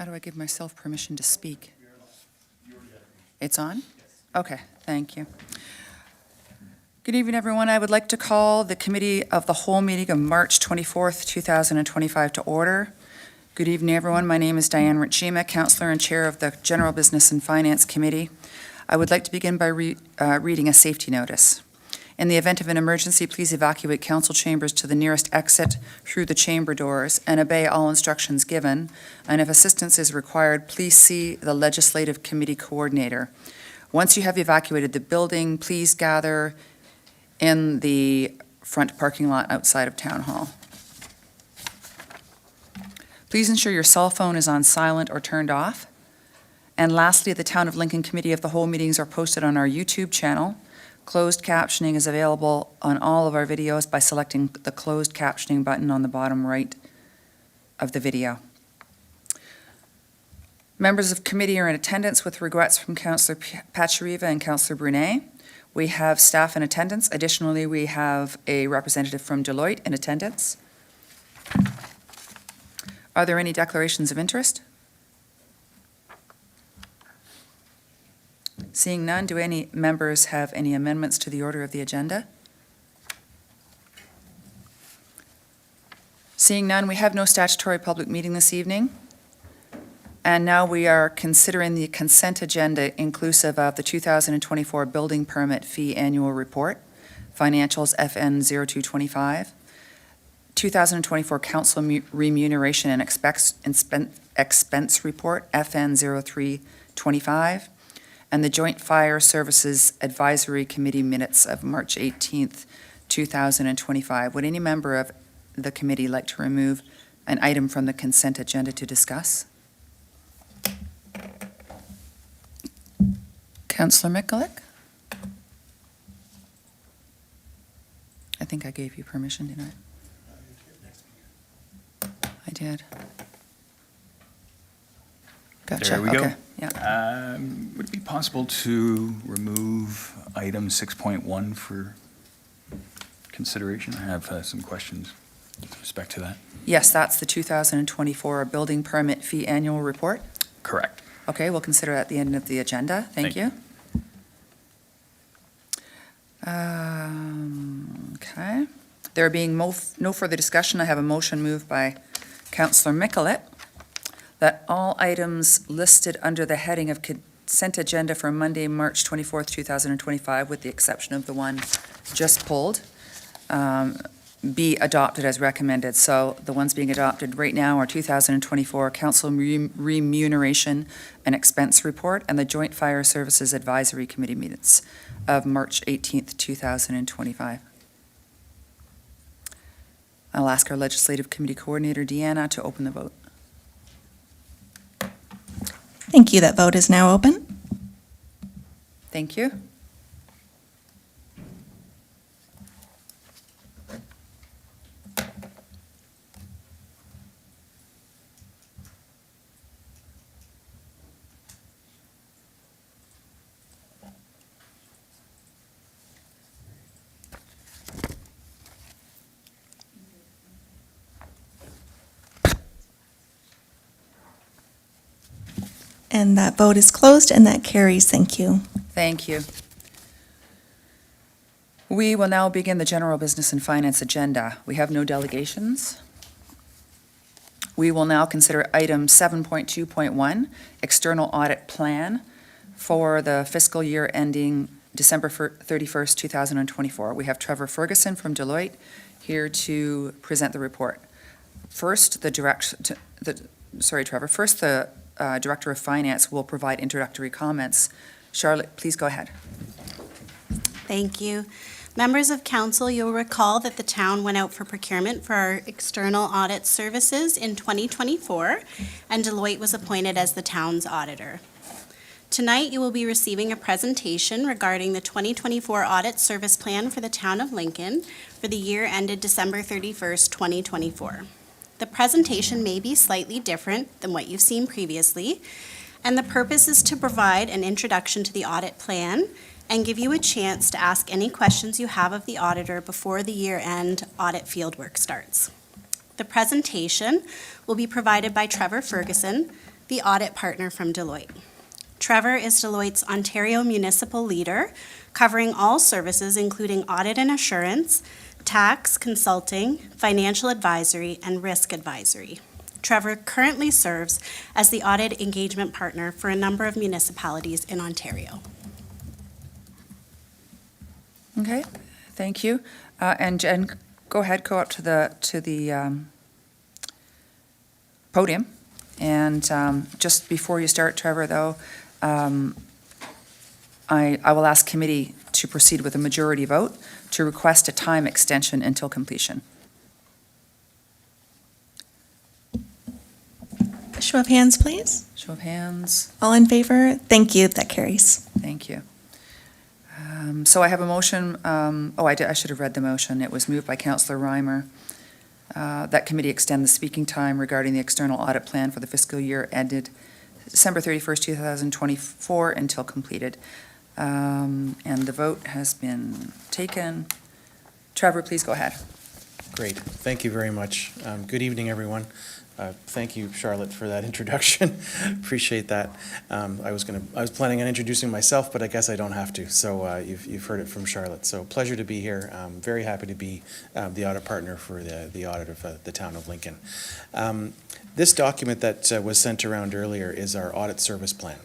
How do I give myself permission to speak? It's on? Okay, thank you. Good evening, everyone. I would like to call the Committee of the Whole meeting of March 24th, 2025 to order. Good evening, everyone. My name is Diane Richima, Councillor and Chair of the General Business and Finance Committee. I would like to begin by reading a safety notice. In the event of an emergency, please evacuate council chambers to the nearest exit through the chamber doors and obey all instructions given. And if assistance is required, please see the Legislative Committee Coordinator. Once you have evacuated the building, please gather in the front parking lot outside of Town Hall. Please ensure your cell phone is on silent or turned off. And lastly, the Town of Lincoln Committee of the Whole meetings are posted on our YouTube channel. Closed captioning is available on all of our videos by selecting the closed captioning button on the bottom right of the video. Members of committee are in attendance with regrets from Councillor Pachariva and Councillor Brunet. We have staff in attendance. Additionally, we have a representative from Deloitte in attendance. Are there any declarations of interest? Seeing none, do any members have any amendments to the order of the agenda? Seeing none, we have no statutory public meeting this evening. And now we are considering the consent agenda inclusive of the 2024 building permit fee annual report, financials FN 0225, 2024 council remuneration and expense report FN 0325, and the Joint Fire Services Advisory Committee minutes of March 18th, 2025. Would any member of the committee like to remove an item from the consent agenda to discuss? Councillor Mikulik? I think I gave you permission, didn't I? I did. Gotcha. There we okay. go. Yeah. Would it be possible to remove item 6.1 for consideration? I have some questions with respect to that. Yes, that's the 2024 building permit fee annual report. Correct. Okay, we'll consider that at the end of the agenda. Thank you. Okay. There being no further discussion, I have a motion moved by Councillor Mikulik that all items listed under the heading of consent agenda for Monday, March 24th, 2025, with the exception of the one just pulled, be adopted as recommended. So the ones being adopted right now are 2024 Council Remuneration and Expense Report and the Joint Fire Services Advisory Committee minutes of March 18th, 2025. I'll ask our Legislative Committee Coordinator, Deanna, to open the vote. Thank you. That vote is now open. Thank you. And that vote is closed, and that carries. Thank you. Thank you. We will now begin the general business and finance agenda. We have no delegations. We will now consider item 7.2.1, external audit plan for the fiscal year ending December 31st, 2024. We have Trevor Ferguson from Deloitte here to present the report. First, Trevor. First, the Director of Finance will provide introductory comments. Charlotte, please go ahead. Thank you. Members of council, you'll recall that the town went out for procurement for our external audit services in 2024, and Deloitte was appointed as the town's auditor. Tonight, you will be receiving a presentation regarding the 2024 audit service plan for the town of Lincoln for the year ended December 31st, 2024. The presentation may be slightly different than what you've seen previously, and the purpose is to provide an introduction to the audit plan and give you a chance to ask any questions you have of the auditor before the year-end audit fieldwork starts. The presentation will be provided by Trevor Ferguson, the audit partner from Deloitte. Trevor is Deloitte's Ontario Municipal Leader, covering all services including audit and assurance, tax, consulting, financial advisory, and risk advisory. Trevor currently serves as the audit engagement partner for a number of municipalities in Ontario. Okay, thank you. And Jen, go ahead, go up to the podium. And just before you start, Trevor, though, I will ask committee to proceed with a majority vote to request a time extension until completion. Show of hands, please. Show of hands. All in favor? Thank you. That carries. Thank you. So I have a motion, I should have read the motion. It was moved by Councillor Reimer. That committee extend the speaking time regarding the external audit plan for the fiscal year ended December 31st, 2024 until completed. And the vote has been taken. Trevor, please go ahead. Great. Thank you very much. Good evening, everyone. Thank you, Charlotte, for that introduction. Appreciate that. I was planning on introducing myself, but I guess I don't have to. So you've heard it from Charlotte. So pleasure to be here. Very happy to be the audit partner for the audit of the town of Lincoln. This document that was sent around earlier is our audit service plan,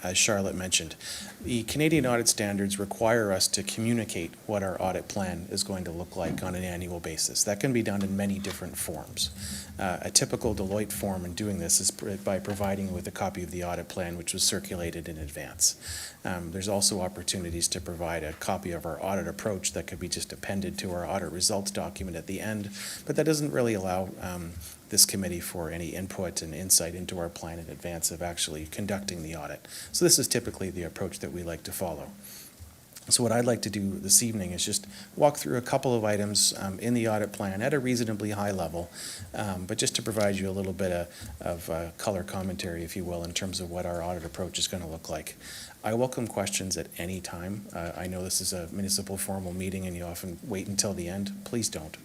as Charlotte mentioned. The Canadian audit standards require us to communicate what our audit plan is going to look like on an annual basis. That can be done in many different forms. A typical Deloitte form in doing this is by providing with a copy of the audit plan, which was circulated in advance. There's also opportunities to provide a copy of our audit approach that could be just appended to our audit results document at the end, but that doesn't really allow this committee for any input and insight into our plan in advance of actually conducting the audit. So this is typically the approach that we like to follow. So what I'd like to do this evening is just walk through a couple of items in the audit plan at a reasonably high level, but just to provide you a little bit of color commentary, if you will, in terms of what our audit approach is going to look like. I welcome questions at any time. I know this is a municipal formal meeting and you often wait until the end. Please don't.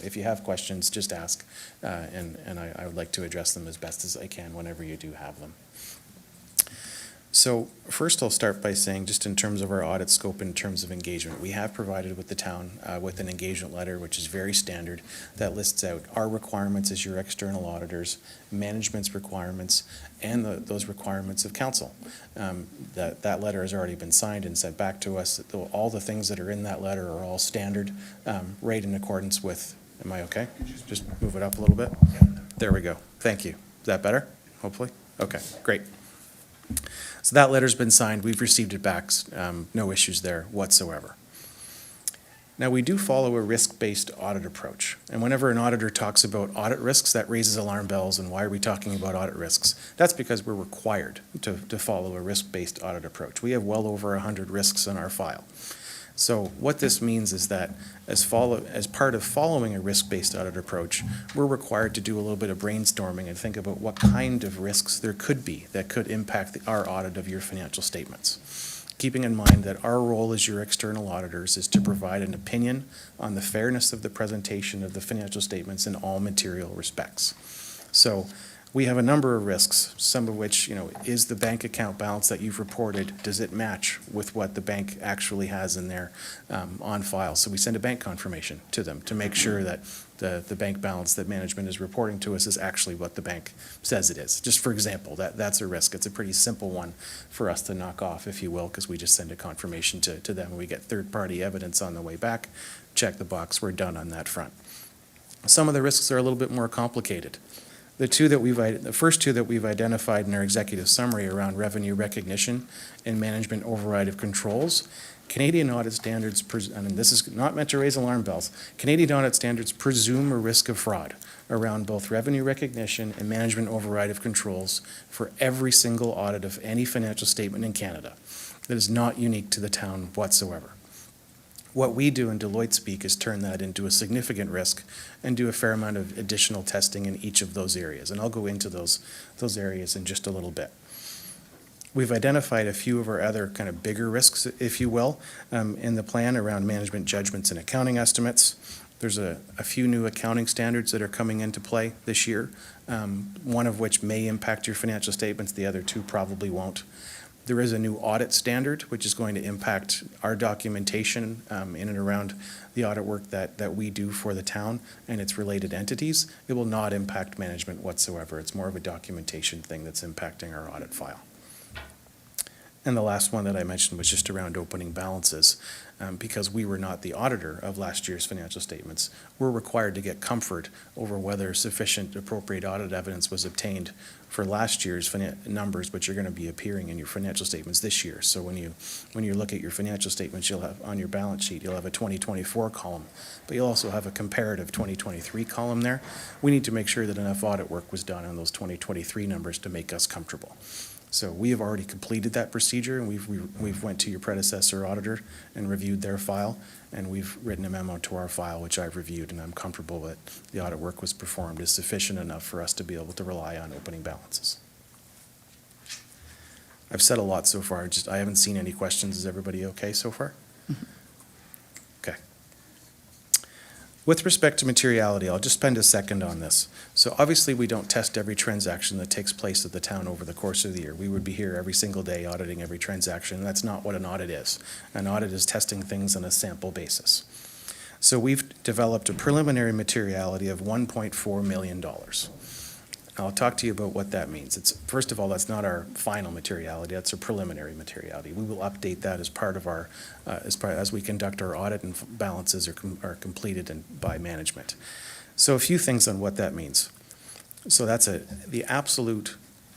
If you have questions, just ask, and I would like to address them as best as I can whenever you do have them. So first I'll start by saying, just in terms of our audit scope, in terms of engagement, we have provided with the town with an engagement letter, which is very standard, that lists out our requirements as your external auditors, management's requirements, and those requirements of council. That letter has already been signed and sent back to us. All the things that are in that letter are all standard, right in accordance with, am I okay? Just move it up a little bit. There we go. Thank you. Is that better? Hopefully? Okay, great. So that letter's been signed. We've received it back. No issues there whatsoever. Now, we do follow a risk-based audit approach. And whenever an auditor talks about audit risks, that raises alarm bells. And why are we talking about audit risks? That's because we're required to follow a risk-based audit approach. We have well over 100 risks in our file. So what this means is that as part of following a risk-based audit approach, we're required to do a little bit of brainstorming and think about what kind of risks there could be that could impact our audit of your financial statements. Keeping in mind that our role as your external auditors is to provide an opinion on the fairness of the presentation of the financial statements in all material respects. So we have a number of risks, some of which, is the bank account balance that you've reported, does it match with what the bank actually has in there on file? So we send a bank confirmation to them to make sure that the bank balance that management is reporting to us is actually what the bank says it is. Just for example, that's a risk. It's a pretty simple one for us to knock off, if you will, because we just send a confirmation to them and we get third-party evidence on the way back. Check the box, we're done on that front. Some of the risks are a little bit more complicated. The first two that we've identified in our executive summary around revenue recognition and management override of controls, Canadian audit standards, and this is not meant to raise alarm bells, Canadian audit standards presume a risk of fraud around both revenue recognition and management override of controls for every single audit of any financial statement in Canada. That is not unique to the town whatsoever. What we do in Deloitte speak is turn that into a significant risk and do a fair amount of additional testing in each of those areas. And I'll go into those areas in just a little bit. We've identified a few of our other kind of bigger risks, if you will, in the plan around management judgments and accounting estimates. There's a few new accounting standards that are coming into play this year, one of which may impact your financial statements, the other two probably won't. There is a new audit standard, which is going to impact our documentation in and around the audit work that we do for the town and its related entities. It will not impact management whatsoever. It's more of a documentation thing that's impacting our audit file. And the last one that I mentioned was just around opening balances. Because we were not the auditor of last year's financial statements, we're required to get comfort over whether sufficient appropriate audit evidence was obtained for last year's numbers, which are going to be appearing in your financial statements this year. So when you look at your financial statements, you'll have on your balance sheet, you'll have a 2024 column, but you'll also have a comparative 2023 column there. We need to make sure that enough audit work was done on those 2023 numbers to make us comfortable. So we have already completed that procedure, and we've went to your predecessor auditor and reviewed their file, and we've written a memo to our file, which I've reviewed, and I'm comfortable that the audit work was performed is sufficient enough for us to be able to rely on opening balances. I've said a lot so far, I haven't seen any questions. Is everybody okay so far? Okay. With respect to materiality, I'll just spend a second on this. So obviously, we don't test every transaction that takes place at the town over the course of the year. We would be here every single day auditing every transaction, and that's not what an audit is. An audit is testing things on a sample basis. So we've developed a preliminary materiality of $1.4 million. I'll talk to you about what that means. First of all, that's not our final materiality, that's a preliminary materiality. We will update that as part of our, as we conduct our audit and balances are completed by management. So a few things on what that means. So that's the absolute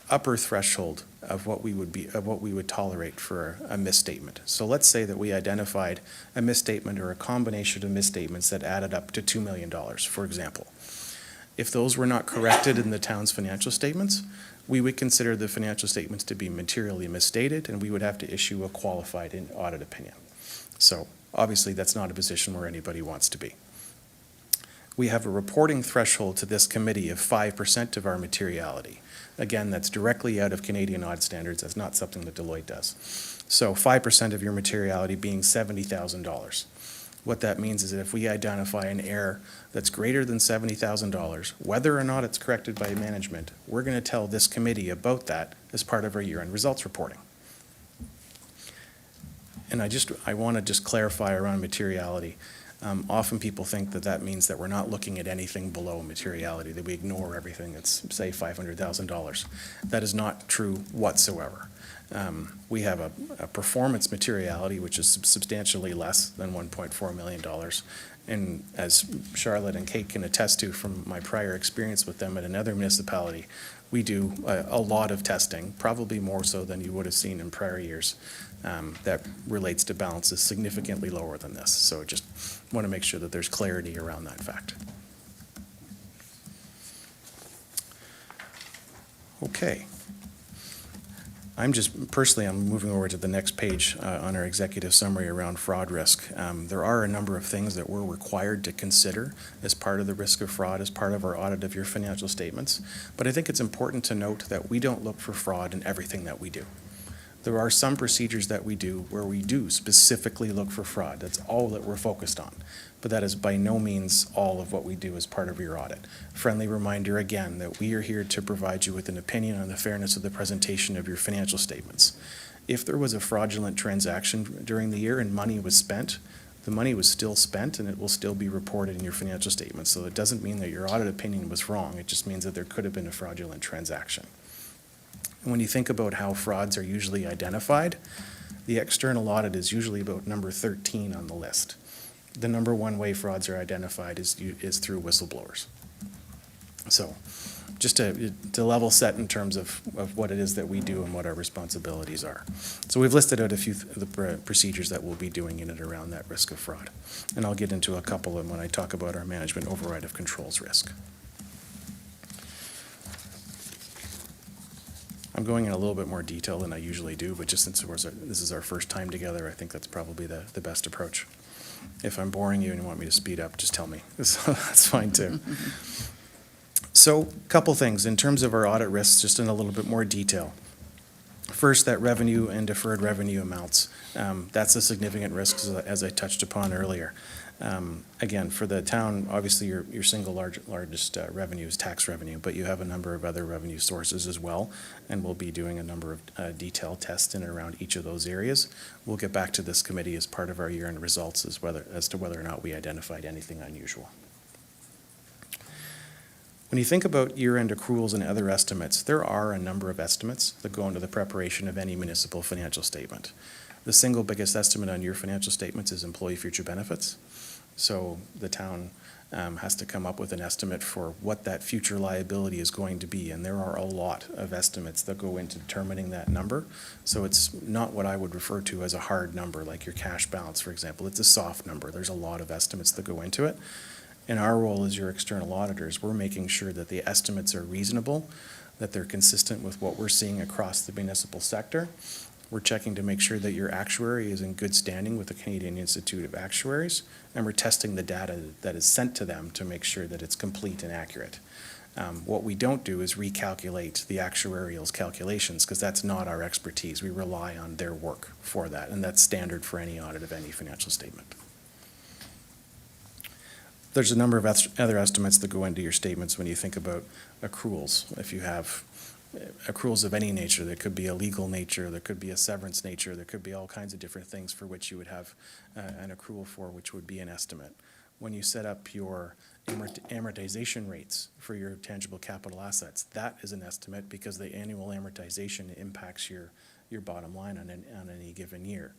upper threshold of what we would tolerate for a misstatement. So let's say that we identified a misstatement or a combination of misstatements that added up to $2 million, for example. If those were not corrected in the town's financial statements, we would consider the financial statements to be materially misstated, and we would have to issue a qualified audit opinion. So obviously, that's not a position where anybody wants to be. We have a reporting threshold to this committee of 5% of our materiality. Again, that's directly out of Canadian audit standards. That's not something that Deloitte does. So 5% of your materiality being $70,000. What that means is that if we identify an error that's greater than $70,000, whether or not it's corrected by management, we're going to tell this committee about that as part of our year-end results reporting. And I want to just clarify around materiality. Often people think that that means that we're not looking at anything below materiality, that we ignore everything that's, say, $500,000. That is not true whatsoever. We have a performance materiality, which is substantially less than $1.4 million. And as Charlotte and Kate can attest to from my prior experience with them at another municipality, we do a lot of testing, probably more so than you would have seen in prior years, that relates to balances significantly lower than this. So just want to make sure that there's clarity around that fact. Okay. I'm moving over to the next page on our executive summary around fraud risk. There are a number of things that we're required to consider as part of the risk of fraud, as part of our audit of your financial statements. But I think it's important to note that we don't look for fraud in everything that we do. There are some procedures that we do where we do specifically look for fraud. That's all that we're focused on. But that is by no means all of what we do as part of your audit. Friendly reminder again that we are here to provide you with an opinion on the fairness of the presentation of your financial statements. If there was a fraudulent transaction during the year and money was spent, the money was still spent and it will still be reported in your financial statements. So it doesn't mean that your audit opinion was wrong. It just means that there could have been a fraudulent transaction. And when you think about how frauds are usually identified, the external audit is usually about number 13 on the list. The number one way frauds are identified is through whistleblowers. So just to level set in terms of what it is that we do and what our responsibilities are. So we've listed out a few of the procedures that we'll be doing in and around that risk of fraud. And I'll get into a couple of them when I talk about our management override of controls risk. I'm going in a little bit more detail than I usually do, but just since this is our first time together, I think that's probably the best approach. If I'm boring you and you want me to speed up, just tell me. So that's fine too. So a couple things in terms of our audit risks, just in a little bit more detail. First, that revenue and deferred revenue amounts. That's a significant risk, as I touched upon earlier. Again, for the town, obviously, your single largest revenue is tax revenue, but you have a number of other revenue sources as well, and we'll be doing a number of detailed tests in and around each of those areas. We'll get back to this committee as part of our year-end results as to whether or not we identified anything unusual. When you think about year-end accruals and other estimates, there are a number of estimates that go into the preparation of any municipal financial statement. The single biggest estimate on your financial statements is employee future benefits. So the town has to come up with an estimate for what that future liability is going to be, and there are a lot of estimates that go into determining that number. So it's not what I would refer to as a hard number, like your cash balance, for example. It's a soft number. There's a lot of estimates that go into it. In our role as your external auditors, we're making sure that the estimates are reasonable, that they're consistent with what we're seeing across the municipal sector. We're checking to make sure that your actuary is in good standing with the Canadian Institute of Actuaries, and we're testing the data that is sent to them to make sure that it's complete and accurate. What we don't do is recalculate the actuarial's calculations, because that's not our expertise. We rely on their work for that, and that's standard for any audit of any financial statement. There's a number of other estimates that go into your statements when you think about accruals. If you have accruals of any nature, there could be a legal nature, there could be a severance nature, there could be all kinds of different things for which you would have an accrual for, which would be an estimate. When you set up your amortization rates for your tangible capital assets, that is an estimate because the annual amortization impacts your bottom line on any given year.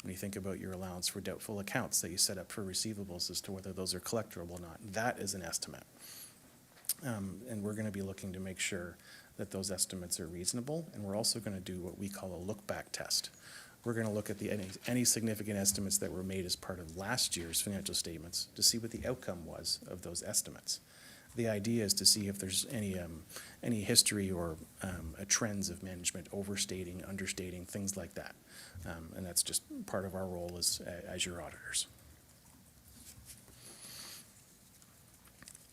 When you think about your allowance for doubtful accounts that you set up for receivables as to whether those are collectorable or not, that is an estimate. And we're going to be looking to make sure that those estimates are reasonable, and we're also going to do what we call a look-back test. We're going to look at any significant estimates that were made as part of last year's financial statements to see what the outcome was of those estimates. The idea is to see if there's any history or trends of management overstating, understating, things like that. And that's just part of our role as your auditors.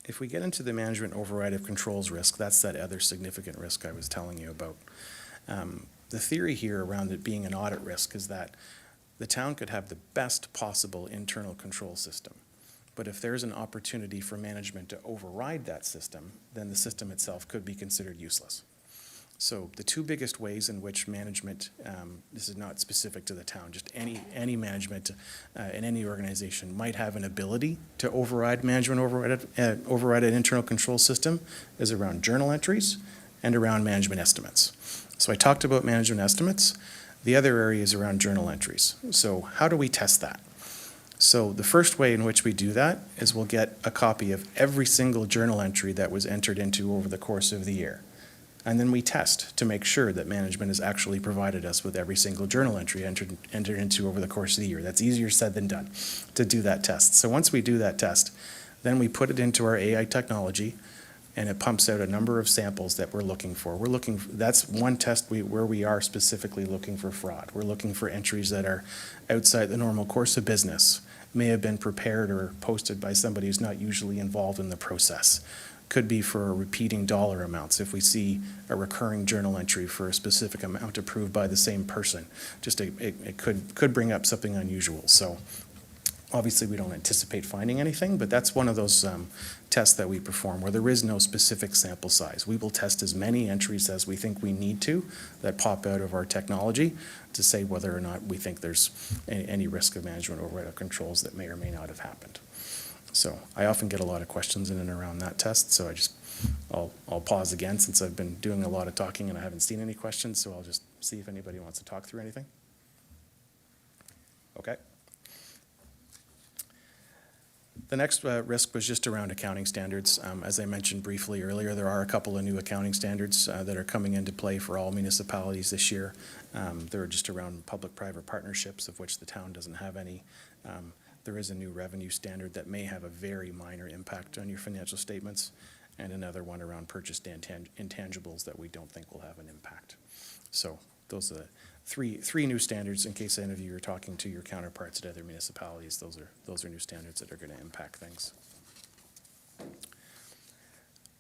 If we get into the management override of controls risk, that's that other significant risk I was telling you about. The theory here around it being an audit risk is that the town could have the best possible internal control system. But if there's an opportunity for management to override that system, then the system itself could be considered useless. So the two biggest ways in which management, this is not specific to the town, just any management in any organization might have an ability to override override an internal control system is around journal entries and around management estimates. So I talked about management estimates. The other area is around journal entries. So how do we test that? So the first way in which we do that is we'll get a copy of every single journal entry that was entered into over the course of the year. And then we test to make sure that management has actually provided us with every single journal entry entered into over the course of the year. That's easier said than done to do that test. So once we do that test, then we put it into our AI technology, and it pumps out a number of samples that we're looking for. That's one test where we are specifically looking for fraud. We're looking for entries that are outside the normal course of business, may have been prepared or posted by somebody who's not usually involved in the process. Could be for repeating dollar amounts. If we see a recurring journal entry for a specific amount approved by the same person, it could bring up something unusual. So obviously we don't anticipate finding anything, but that's one of those tests that we perform where there is no specific sample size. We will test as many entries as we think we need to that pop out of our technology to say whether or not we think there's any risk of management override of controls that may or may not have happened. So I often get a lot of questions in and around that test, so I'll pause again since I've been doing a lot of talking and I haven't seen any questions, so I'll just see if anybody wants to talk through anything. Okay. The next risk was just around accounting standards. As I mentioned briefly earlier, there are a couple of new accounting standards that are coming into play for all municipalities this year. They're just around public-private partnerships, of which the town doesn't have any. There is a new revenue standard that may have a very minor impact on your financial statements, and another one around purchased intangibles that we don't think will have an impact. So those are the three new standards. In case any of you are talking to your counterparts at other municipalities, those are new standards that are going to impact things.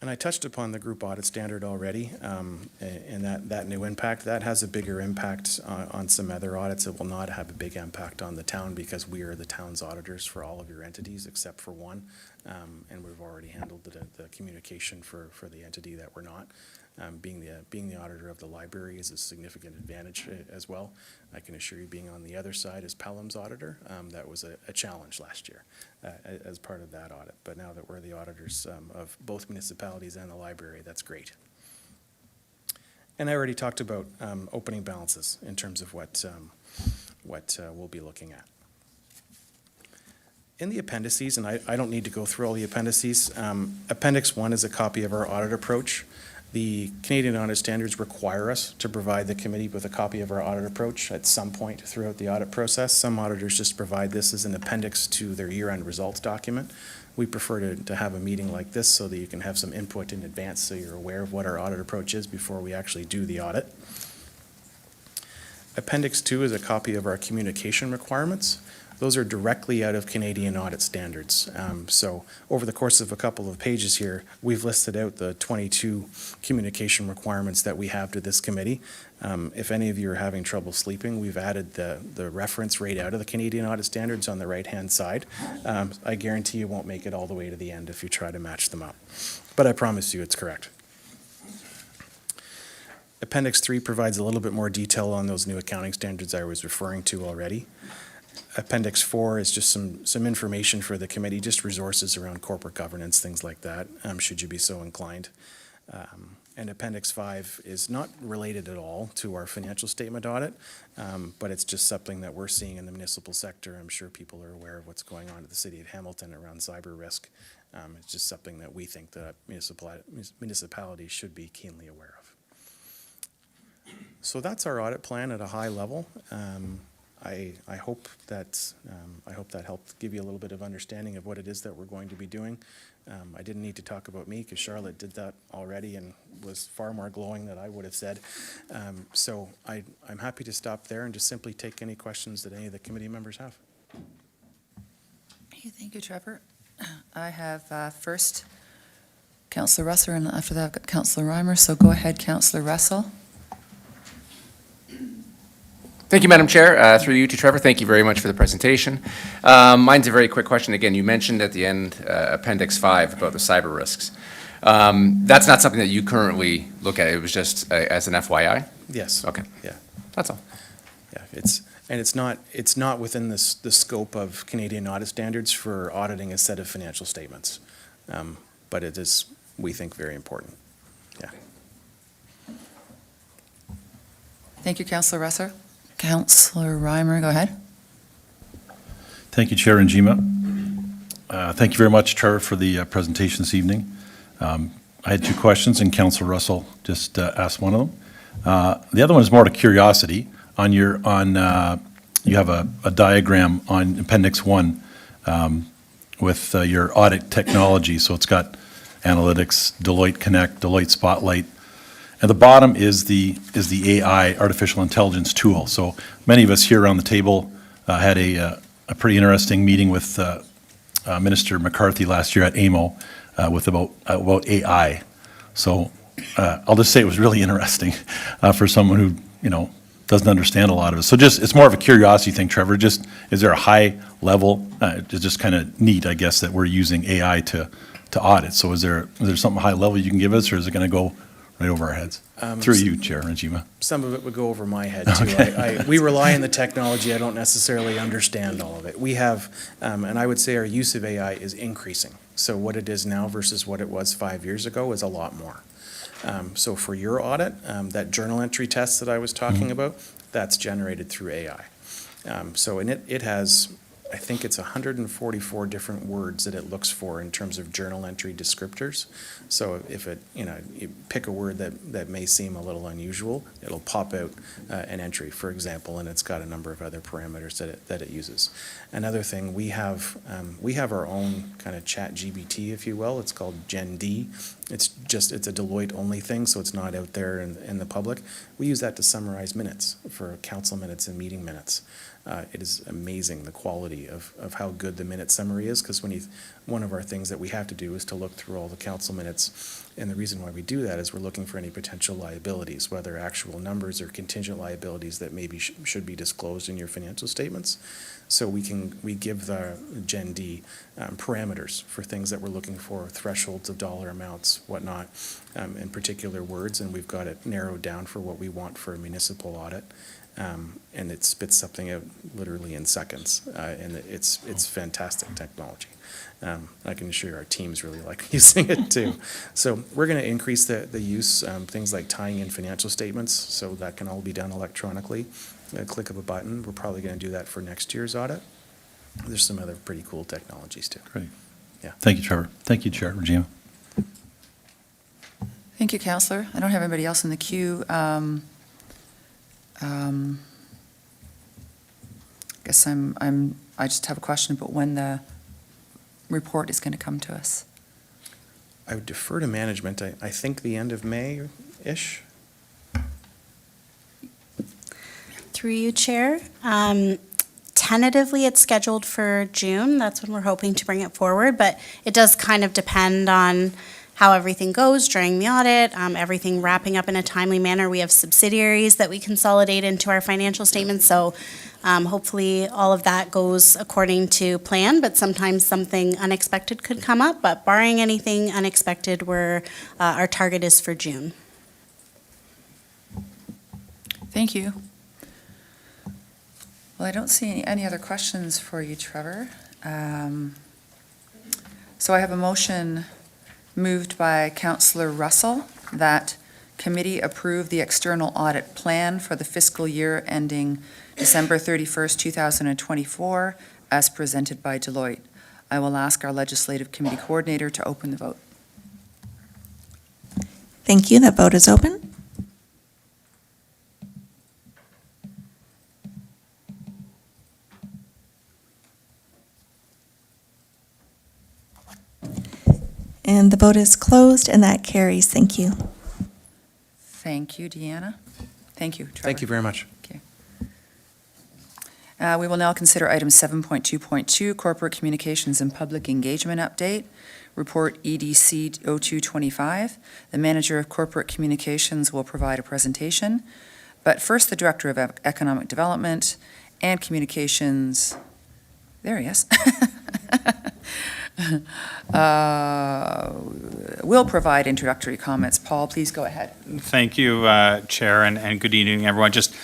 And I touched upon the group audit standard already, and that new impact, that has a bigger impact on some other audits. It will not have a big impact on the town because we are the town's auditors for all of your entities except for one. And we've already handled the communication for the entity that we're not. Being the auditor of the library is a significant advantage as well. I can assure you, being on the other side as Pelham's auditor, that was a challenge last year as part of that audit. But now that we're the auditors of both municipalities and the library, that's great. And I already talked about opening balances in terms of what we'll be looking at. In the appendices, and I don't need to go through all the appendices, Appendix 1 is a copy of our audit approach. The Canadian Audit Standards require us to provide the committee with a copy of our audit approach at some point throughout the audit process. Some auditors just provide this as an appendix to their year-end results document. We prefer to have a meeting like this so that you can have some input in advance so you're aware of what our audit approach is before we actually do the audit. Appendix 2 is a copy of our communication requirements. Those are directly out of Canadian audit standards. So over the course of a couple of pages here, we've listed out the 22 communication requirements that we have to this committee. If any of you are having trouble sleeping, we've added the reference right out of the Canadian audit standards on the right-hand side. I guarantee you won't make it all the way to the end if you try to match them up. But I promise you it's correct. Appendix 3 provides a little bit more detail on those new accounting standards I was referring to already. Appendix 4 is just some information for the committee, just resources around corporate governance, things like that, should you be so inclined. And Appendix 5 is not related at all to our financial statement audit, but it's just something that we're seeing in the municipal sector. I'm sure people are aware of what's going on at the City of Hamilton around cyber risk. It's just something that we think that municipalities should be keenly aware of. So that's our audit plan at a high level. I hope that helped give you a little bit of understanding of what it is that we're going to be doing. I didn't need to talk about me because Charlotte did that already and was far more glowing than I would have said. So I'm happy to stop there and just simply take any questions that any of the committee members have. Okay, thank you, Trevor. I have first Councillor Russell, and after that I've got Councillor Reimer. So go ahead, Councillor Russell. Thank you, Madam Chair. Through you to Trevor, thank you very much for the presentation. Mine's a very quick question. Again, you mentioned at the end, Appendix 5, about the cyber risks. That's not something that you currently look at. It was just as an FYI? Yes. Okay. Yeah. That's all. Yeah, it's not within the scope of Canadian audit standards for auditing a set of financial statements. But it is, we think, very important. Yeah. Thank you, Councillor Russell. Councillor Reimer, go ahead. Thank you, Chair Njima. Thank you very much, Trevor, for the presentation this evening. I had two questions, and Councillor Russell just asked one of them. The other one is more to curiosity. You have a diagram on Appendix 1 with your audit technology. So it's got analytics, Deloitte Connect, Deloitte Spotlight. At the bottom is the AI, artificial intelligence tool. So many of us here around the table had a pretty interesting meeting with Minister McCarthy last year at AMO with about AI. So I'll just say it was really interesting for someone who doesn't understand a lot of it. So it's more of a curiosity thing, Trevor. Is there a high level? It's just kind of neat, I guess, that we're using AI to audit. So is there something high level you can give us, or is it going to go right over our heads? Through you, Chair Njima. Some of it would go over my head, too. Okay. We rely on the technology. I don't necessarily understand all of it. We have, and I would say our use of AI is increasing. So what it is now versus what it was 5 years ago is a lot more. So for your audit, that journal entry test that I was talking about, that's generated through AI. And it has, I think it's 144 different words that it looks for in terms of journal entry descriptors. So if you pick a word that may seem a little unusual, it'll pop out an entry, for example, and it's got a number of other parameters that it uses. Another thing, we have our own kind of chat GBT, if you will. It's called Gen D. it's a Deloitte-only thing, so it's not out there in the public. We use that to summarize minutes for council minutes and meeting minutes. It is amazing the quality of how good the minute summary is, because one of our things that we have to do is to look through all the council minutes. And the reason why we do that is we're looking for any potential liabilities, whether actual numbers or contingent liabilities that maybe should be disclosed in your financial statements. So we give the Gen D parameters for things that we're looking for, thresholds of dollar amounts, whatnot, in particular words, and we've got it narrowed down for what we want for a municipal audit. And it spits something out literally in seconds, and it's fantastic technology. I can assure you our teams really like using it too. So we're going to increase the use, things like tying in financial statements, so that can all be done electronically. A click of a button. We're probably going to do that for next year's audit. There's some other pretty cool technologies too. Great. Yeah. Thank you, Trevor. Thank you, Chair Regina. Thank you, Councillor. I don't have anybody else in the queue. Guess I just have a question about when the report is going to come to us. I would defer to management. I think the end of May-ish. Through you, Chair. Tentatively, it's scheduled for June. That's when we're hoping to bring it forward, but it does kind of depend on how everything goes during the audit, everything wrapping up in a timely manner. We have subsidiaries that we consolidate into our financial statements, so hopefully all of that goes according to plan, but sometimes something unexpected could come up. But barring anything unexpected, our target is for June. Thank you. Well, I don't see any other questions for you, Trevor. So I have a motion moved by Councillor Russell that committee approve the external audit plan for the fiscal year ending December 31st, 2024, as presented by Deloitte. I will ask our legislative committee coordinator to open the vote. Thank you. That vote is open. And the vote is closed, and that carries. Thank you. Thank you, Deanna. Thank you, Trevor. Thank you very much. We will now consider item 7.2.2, Corporate Communications and Public Engagement Update, Report EDC 0225. The Manager of Corporate Communications will provide a presentation, but first the Director of Economic Development and Communications, there he is, will provide introductory comments. Paul, please go ahead. Thank you, Chair, and good evening, everyone. Just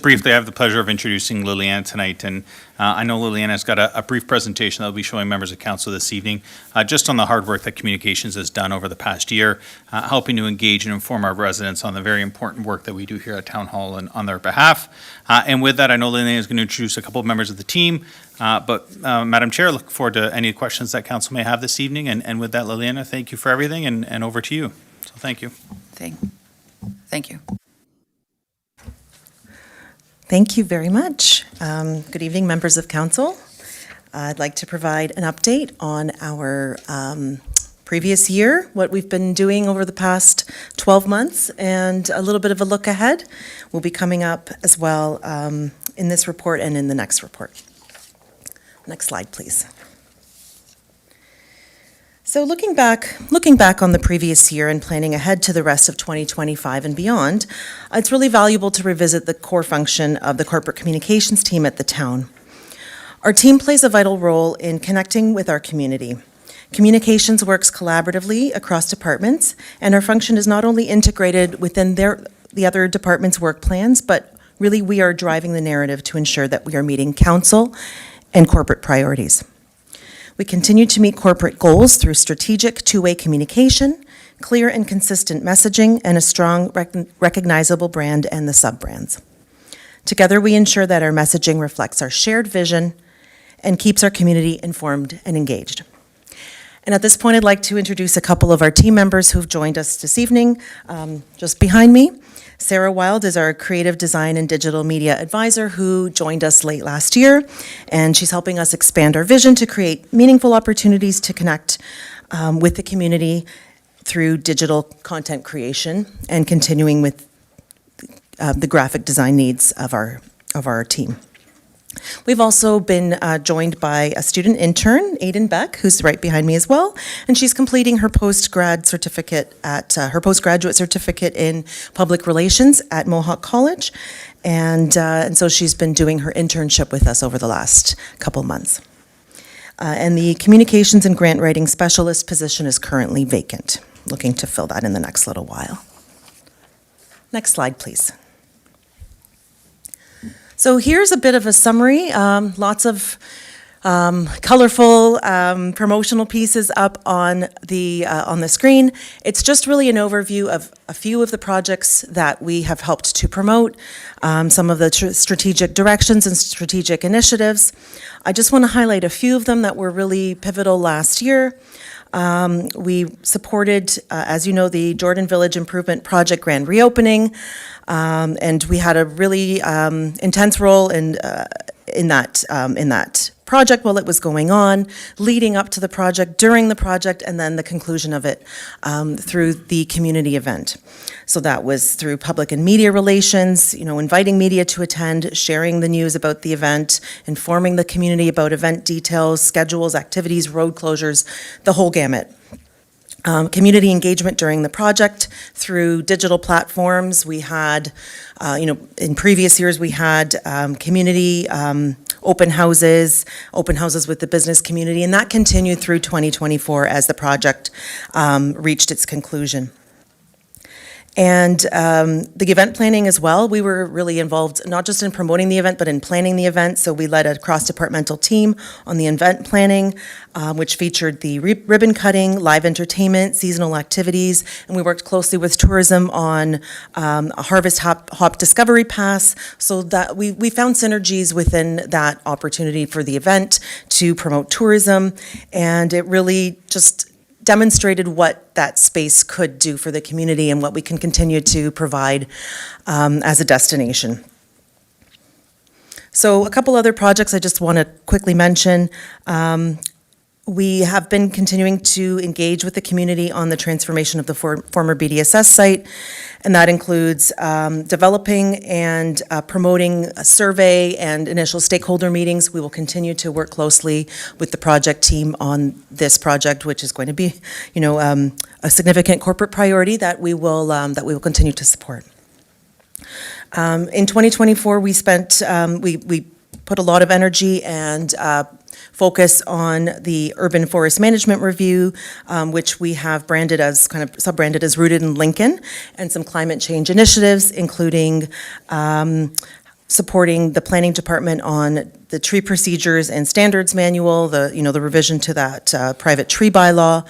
briefly, I have the pleasure of introducing Liliana tonight, and I know Liliana's got a brief presentation that will be showing members of council this evening, just on the hard work that Communications has done over the past year, helping to engage and inform our residents on the very important work that we do here at Town Hall and on their behalf. And with that, I know Liliana is going to introduce a couple of members of the team, but Madam Chair, look forward to any questions that council may have this evening. And with that, Liliana, thank you for everything, and over to you. So thank you. Thank you. Thank you very much. Good evening, members of council. I'd like to provide an update on our previous year, what we've been doing over the past 12 months, and a little bit of a look ahead will be coming up as well in this report and in the next report. Next slide, please. So looking back on the previous year and planning ahead to the rest of 2025 and beyond, it's really valuable to revisit the core function of the corporate communications team at the town. Our team plays a vital role in connecting with our community. Communications works collaboratively across departments, and our function is not only integrated within the other departments' work plans, but really we are driving the narrative to ensure that we are meeting council and corporate priorities. We continue to meet corporate goals through strategic two-way communication, clear and consistent messaging, and a strong recognizable brand and the sub-brands. Together, we ensure that our messaging reflects our shared vision and keeps our community informed and engaged. And at this point, I'd like to introduce a couple of our team members who've joined us this evening. Just behind me, Sarah Wild is our creative design and digital media advisor who joined us late last year, and she's helping us expand our vision to create meaningful opportunities to connect with the community through digital content creation and continuing with the graphic design needs of our team. We've also been joined by a student intern, Aiden Beck, who's right behind me as well, and she's completing her postgraduate certificate in public relations at Mohawk College, and so she's been doing her internship with us over the last couple months. And the communications and grant writing specialist position is currently vacant. Looking to fill that in the next little while. Next slide, please. So here's a bit of a summary, lots of colorful promotional pieces up on the screen. It's just really an overview of a few of the projects that we have helped to promote, some of the strategic directions and strategic initiatives. I just want to highlight a few of them that were really pivotal last year. We supported, as you know, the Jordan Village Improvement Project grand reopening, and we had a really intense role in that project while it was going on, leading up to the project, during the project, and then the conclusion of it through the community event. So that was through public and media relations, inviting media to attend, sharing the news about the event, informing the community about event details, schedules, activities, road closures, the whole gamut. Community engagement during the project through digital platforms. We had, in previous years, we had community open houses with the business community, and that continued through 2024 as the project reached its conclusion. And the event planning as well, we were really involved not just in promoting the event, but in planning the event. So we led a cross-departmental team on the event planning, which featured the ribbon cutting, live entertainment, seasonal activities, and we worked closely with tourism on a Harvest Hop Discovery Pass, so that we found synergies within that opportunity for the event to promote tourism, and it really just demonstrated what that space could do for the community and what we can continue to provide as a destination. So a couple other projects I just want to quickly mention. We have been continuing to engage with the community on the transformation of the former BDSS site, and that includes developing and promoting a survey and initial stakeholder meetings. We will continue to work closely with the project team on this project, which is going to be, a significant corporate priority that we will continue to support. In 2024, we spent we put a lot of energy and focus on the urban forest management review, which we have branded as sub-branded as Rooted in Lincoln, and some climate change initiatives, including supporting the planning department on the tree procedures and standards manual, the revision to that private tree bylaw,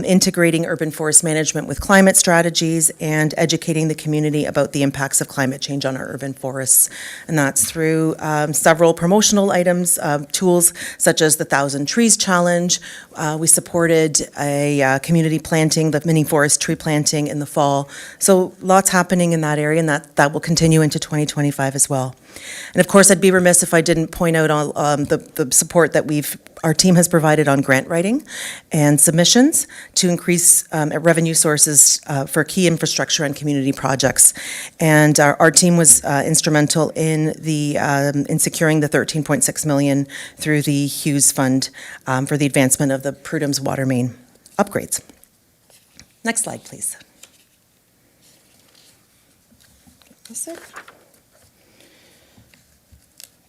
integrating urban forest management with climate strategies, and educating the community about the impacts of climate change on our urban forests. And that's through several promotional items, tools such as the 1,000 Trees Challenge. We supported a community planting, the mini forest tree planting in the fall. So lots happening in that area, and that will continue into 2025 as well. And of course, I'd be remiss if I didn't point out on the support that our team has provided on grant writing and submissions to increase revenue sources for key infrastructure and community projects. And our team was instrumental in securing the $13.6 million through the Hughes Fund for the advancement of the Prudham's water main upgrades. Next slide, please. Is it?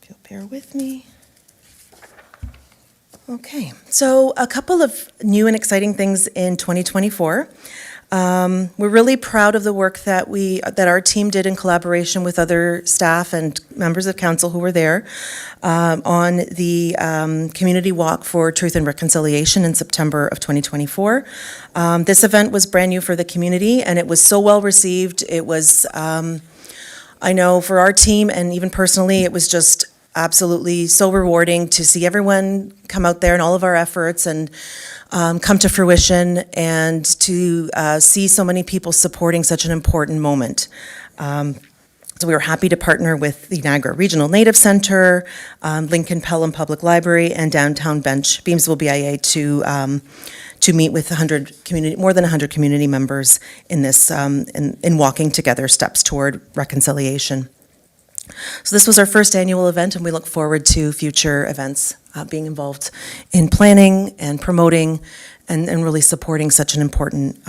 If you'll bear with me. Okay, so a couple of new and exciting things in 2024. We're really proud of the work that our team did in collaboration with other staff and members of council who were there on the community walk for truth and reconciliation in September of 2024. This event was brand new for the community, and it was so well received. It was, I know for our team and even personally, it was just absolutely so rewarding to see everyone come out there and all of our efforts and come to fruition, and to see so many people supporting such an important moment. So we were happy to partner with the Niagara Regional Native Center, Lincoln Pelham Public Library, and Downtown Bench, Beamsville BIA to to meet with more than 100 community members in this, in walking together steps toward reconciliation. So this was our first annual event, and we look forward to future events, being involved in planning and promoting and really supporting such an important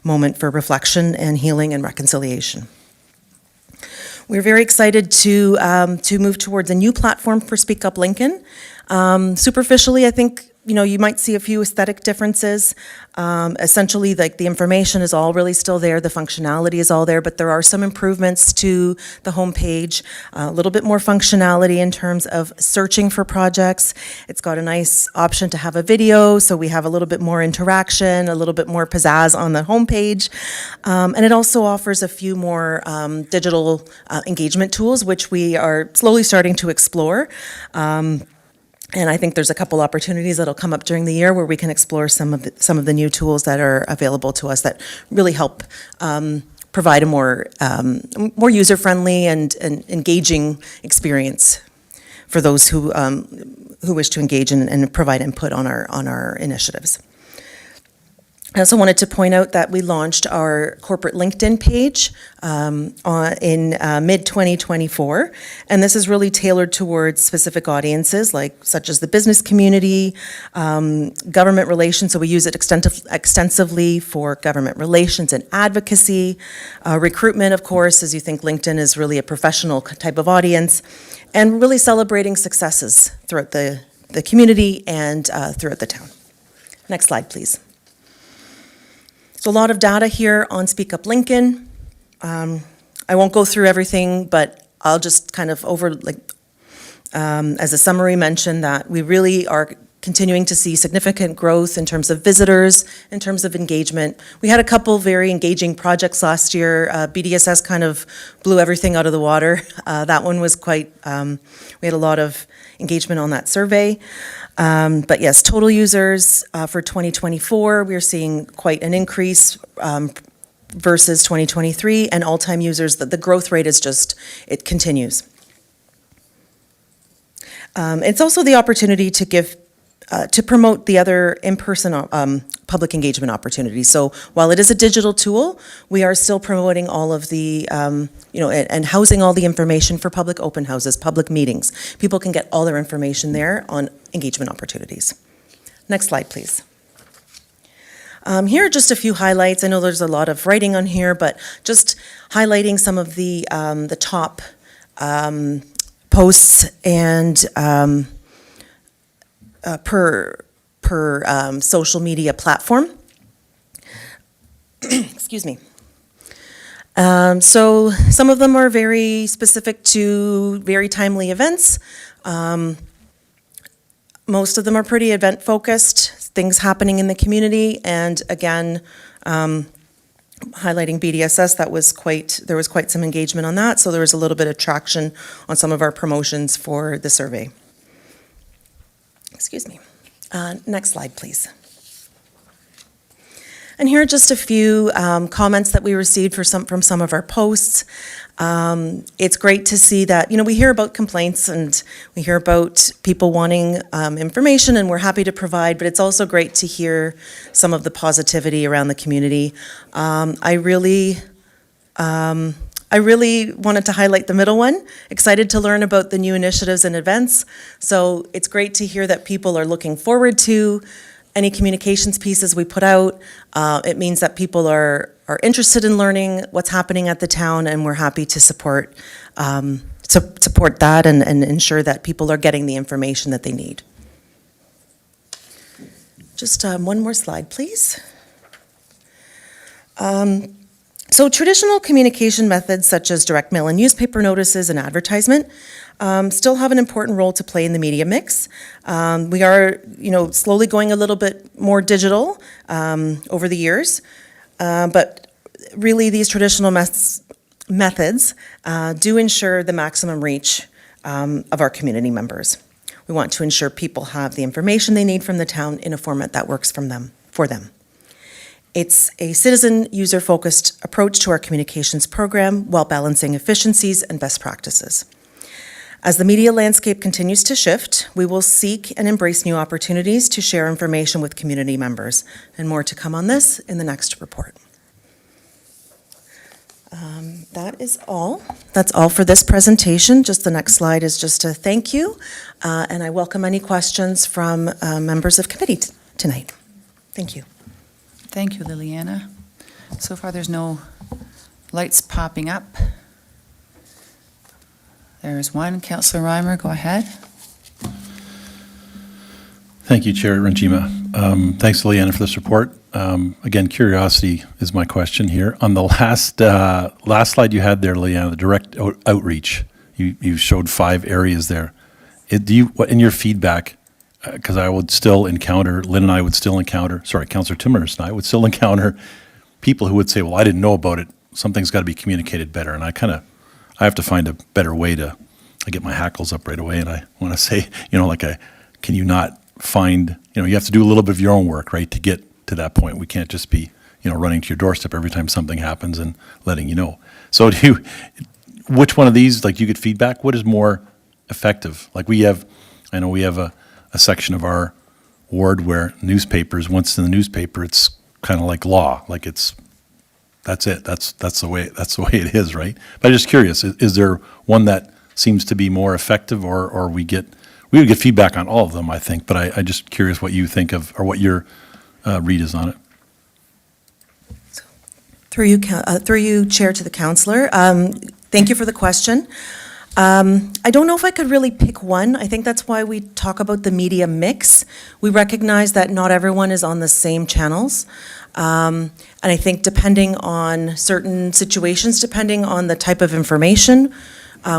moment for reflection and healing and reconciliation. We're very excited to move towards a new platform for Speak Up Lincoln. Superficially, I think, you might see a few aesthetic differences. Essentially, like, the information is all really still there, the functionality is all there, but there are some improvements to the homepage, a little bit more functionality in terms of searching for projects. It's got a nice option to have a video, so we have a little bit more interaction, a little bit more pizzazz on the homepage. And it also offers a few more digital engagement tools, which we are slowly starting to explore. And I think there's a couple opportunities that'll come up during the year where we can explore some of the new tools that are available to us that really help provide a more user-friendly and engaging experience for those who wish to engage and provide input on our initiatives. I also wanted to point out that we launched our corporate LinkedIn page in mid-2024, and this is really tailored towards specific audiences, such as the business community, government relations, so we use it extensively for government relations and advocacy, recruitment, of course, as you think LinkedIn is really a professional type of audience, and really celebrating successes throughout the community and throughout the town. Next slide, please. So a lot of data here on Speak Up Lincoln. I won't go through everything, but I'll just kind of as a summary mention that we really are continuing to see significant growth in terms of visitors, in terms of engagement. We had a couple very engaging projects last year. BDSS kind of blew everything out of the water. That one was quite, we had a lot of engagement on that survey. But yes, total users for 2024, we're seeing quite an increase versus 2023, and all-time users, the growth rate is it continues. It's also the opportunity to promote the other in-person public engagement opportunities. So while it is a digital tool, we are still promoting all of the, and housing all the information for public open houses, public meetings. People can get all their information there on engagement opportunities. Next slide, please. Here are just a few highlights. I know there's a lot of writing on here, but just highlighting some of the top posts and per social media platform. Excuse me. So some of them are very specific to very timely events. Most of them are pretty event-focused, things happening in the community, and again, highlighting BDSS, there was quite some engagement on that, so there was a little bit of traction on some of our promotions for the survey. Excuse me. Next slide, please. And here are just a few comments that we received from some of our posts. It's great to see that, we hear about complaints and we hear about people wanting information, and we're happy to provide, but it's also great to hear some of the positivity around the community. I really wanted to highlight the middle one. Excited to learn about the new initiatives and events. So it's great to hear that people are looking forward to any communications pieces we put out. It means that people are interested in learning what's happening at the town, and we're happy to support that and ensure that people are getting the information that they need. Just one more slide, please. So traditional communication methods such as direct mail and newspaper notices and advertisement still have an important role to play in the media mix. We are, slowly going a little bit more digital over the years, but really these traditional methods do ensure the maximum reach of our community members. We want to ensure people have the information they need from the town in a format that works for them. It's a citizen, user-focused approach to our communications program while balancing efficiencies and best practices. As the media landscape continues to shift, we will seek and embrace new opportunities to share information with community members. And more to come on this in the next report. That is all. That's all for this presentation. Just the next slide is just a thank you. And I welcome any questions from members of committee tonight. Thank you. Thank you, Liliana. So far, there's no lights popping up. There's one. Councillor Reimer, go ahead. Thank you, Chair Ranjima. Thanks, Leanna, for this report. Again, curiosity is my question here. On the last slide you had there, Leanna, the direct outreach, you showed 5 areas there. In your feedback, because I would still encounter, Lynn and I would still encounter, sorry, Councillor Timmers and I would still encounter people who would say, well, I didn't know about it. Something's got to be communicated better. And I have to find a better way I get my hackles up right away. And I want to say, can you not find, you have to do a little bit of your own work, right, to get to that point. We can't just be, running to your doorstep every time something happens and letting you know. So which one of these, you get feedback, what is more effective? I know we have a section of our ward where newspapers, once in the newspaper, it's kind of like law, that's it, that's the way it is, right? But I'm just curious, is there one that seems to be more effective, or we would get feedback on all of them, I think, but I'm just curious what you think of, or what your read is on it. Through you, Chair, to the councillor. Thank you for the question. I don't know if I could really pick one. I think that's why we talk about the media mix. We recognize that not everyone is on the same channels. And I think depending on certain situations, depending on the type of information,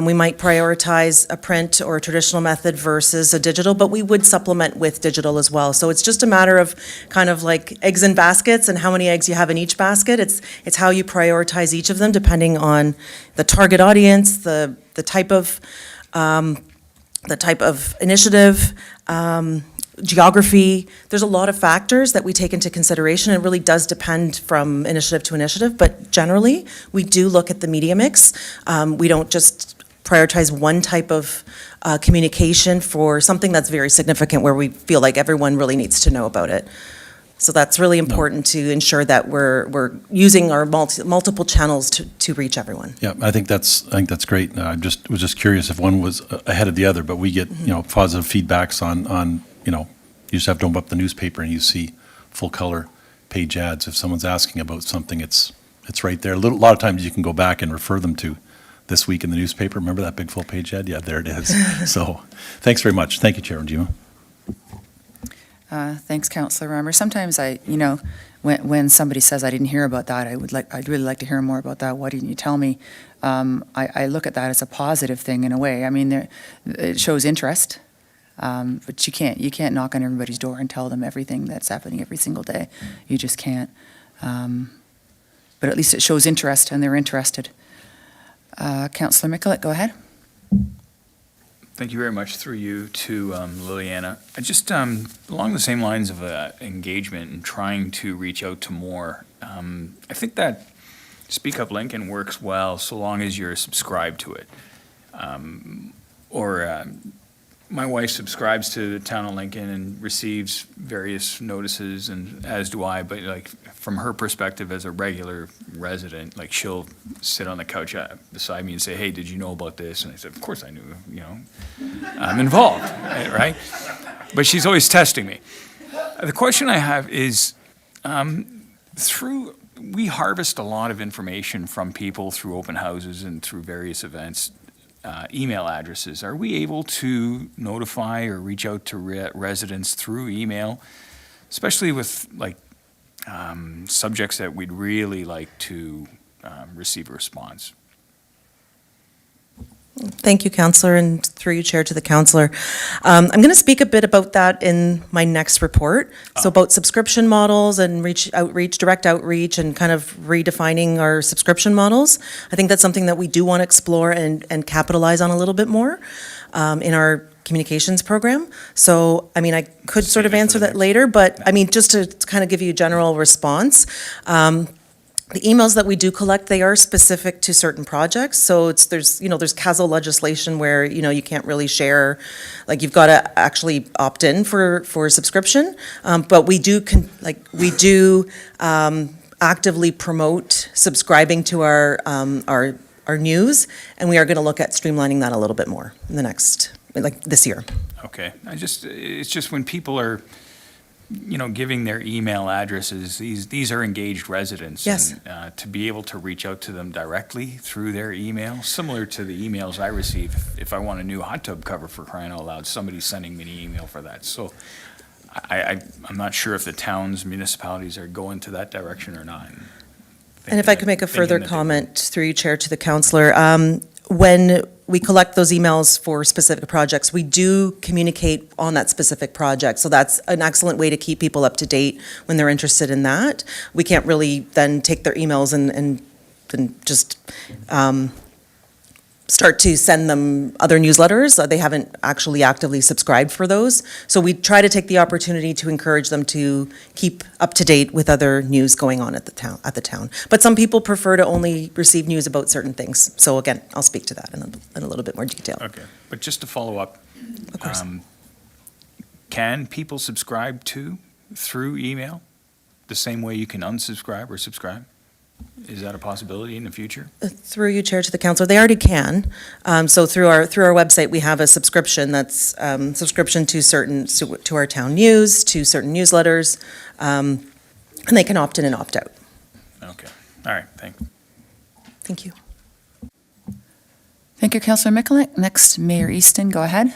we might prioritize a print or a traditional method versus a digital, but we would supplement with digital as well. So it's just a matter of kind of like eggs in baskets and how many eggs you have in each basket. It's how you prioritize each of them depending on the target audience, the type of initiative, geography. There's a lot of factors that we take into consideration. It really does depend from initiative to initiative, but generally, we do look at the media mix. We don't just prioritize one type of communication for something that's very significant where we feel like everyone really needs to know about it. So that's really important to ensure that we're using our multiple channels to reach everyone. Yeah, I think that's great. I was just curious if one was ahead of the other, but we get, positive feedbacks on you just have to open up the newspaper and you see full color page ads. If someone's asking about something, it's right there. A lot of times you can go back and refer them to this week in the newspaper. Remember that big full page ad? Yeah, there it is. So thanks very much. Thank you, Chair Njima. Thanks, Councillor Reimer. Sometimes when somebody says I didn't hear about that, I'd really like to hear more about that. Why didn't you tell me? I look at that as a positive thing in a way. I mean, it shows interest. But you can't knock on everybody's door and tell them everything that's happening every single day. You just can't. But at least it shows interest, and they're interested. Councillor Mikolet, go ahead. Thank you very much. Through you to Liliana. I just, along the same lines of engagement and trying to reach out to more, I think that Speak Up Lincoln works well so long as you're subscribed to it. My wife subscribes to the Town of Lincoln and receives various notices, and as do I, but from her perspective as a regular resident, she'll sit on the couch beside me and say, hey, did you know about this? And I said, of course I knew, I'm involved, right? But she's always testing me. The question I have is, we harvest a lot of information from people through open houses and through various events. Email addresses. Are we able to notify or reach out to residents through email, especially with subjects that we'd really like to receive a response? Thank you, Councillor, and through you, Chair, to the Councillor. I'm going to speak a bit about that in my next report. So about subscription models and direct outreach, and kind of redefining our subscription models. I think that's something that we do want to explore and capitalize on a little bit more in our communications program. So, I mean, I could sort of answer that later, but I mean, just to kind of give you a general response. The emails that we do collect, they are specific to certain projects, so there's CASL legislation where, you can't really share, like, you've got to actually opt in for subscription, but we do actively promote subscribing to our news, and we are going to look at streamlining that a little bit more in the next, like, this year. Okay, it's just when people are, giving their email addresses, these are engaged residents. Yes. And to be able to reach out to them directly through their email, similar to the emails I receive, if I want a new hot tub cover, for crying out loud, somebody's sending me an email for that. So I'm not sure if the towns, municipalities are going to that direction or not. And if I could make a further Thinking that they comment through you, Chair, to the councillor, when we collect those emails for specific projects, we do communicate on that specific project. So that's an excellent way to keep people up to date when they're interested in that. We can't really then take their emails and just start to send them other newsletters. They haven't actually actively subscribed for those. So we try to take the opportunity to encourage them to keep up to date with other news going on at the town. But some people prefer to only receive news about certain things. So again, I'll speak to that in a little bit more detail. Okay, but just to follow up, Of course. can people subscribe through email the same way you can unsubscribe or subscribe? Is that a possibility in the future? Through you, Chair, to the council, they already can. So through our website, we have a subscription that's subscription to our town news, to certain newsletters, and they can opt in and opt out. Okay, all right, thanks. Thank you. Thank you, Councillor Mikulik. Next, Mayor Easton, go ahead.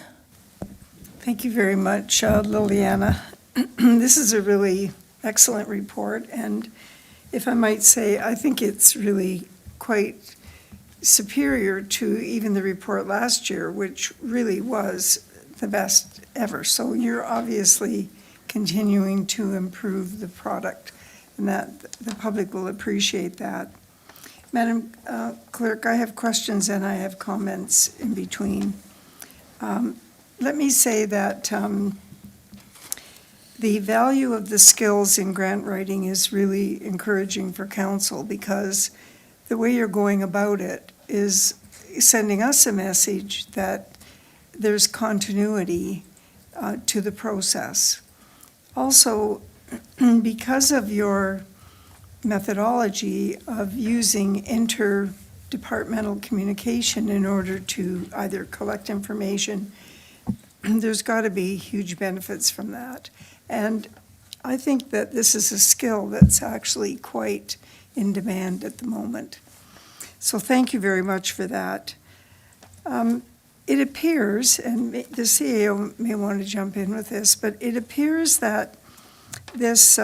Thank you very much, Liliana. This is a really excellent report, and if I might say, I think it's really quite superior to even the report last year, which really was the best ever. So you're obviously continuing to improve the product, and that the public will appreciate that. Madam Clerk, I have questions and I have comments in between. Let me say that the value of the skills in grant writing is really encouraging for council, because the way you're going about it is sending us a message that there's continuity to the process. Also, because of your methodology of using interdepartmental communication in order to either collect information, there's got to be huge benefits from that. And I think that this is a skill that's actually quite in demand at the moment. So thank you very much for that. It appears, and the CAO may want to jump in with this, but it appears that this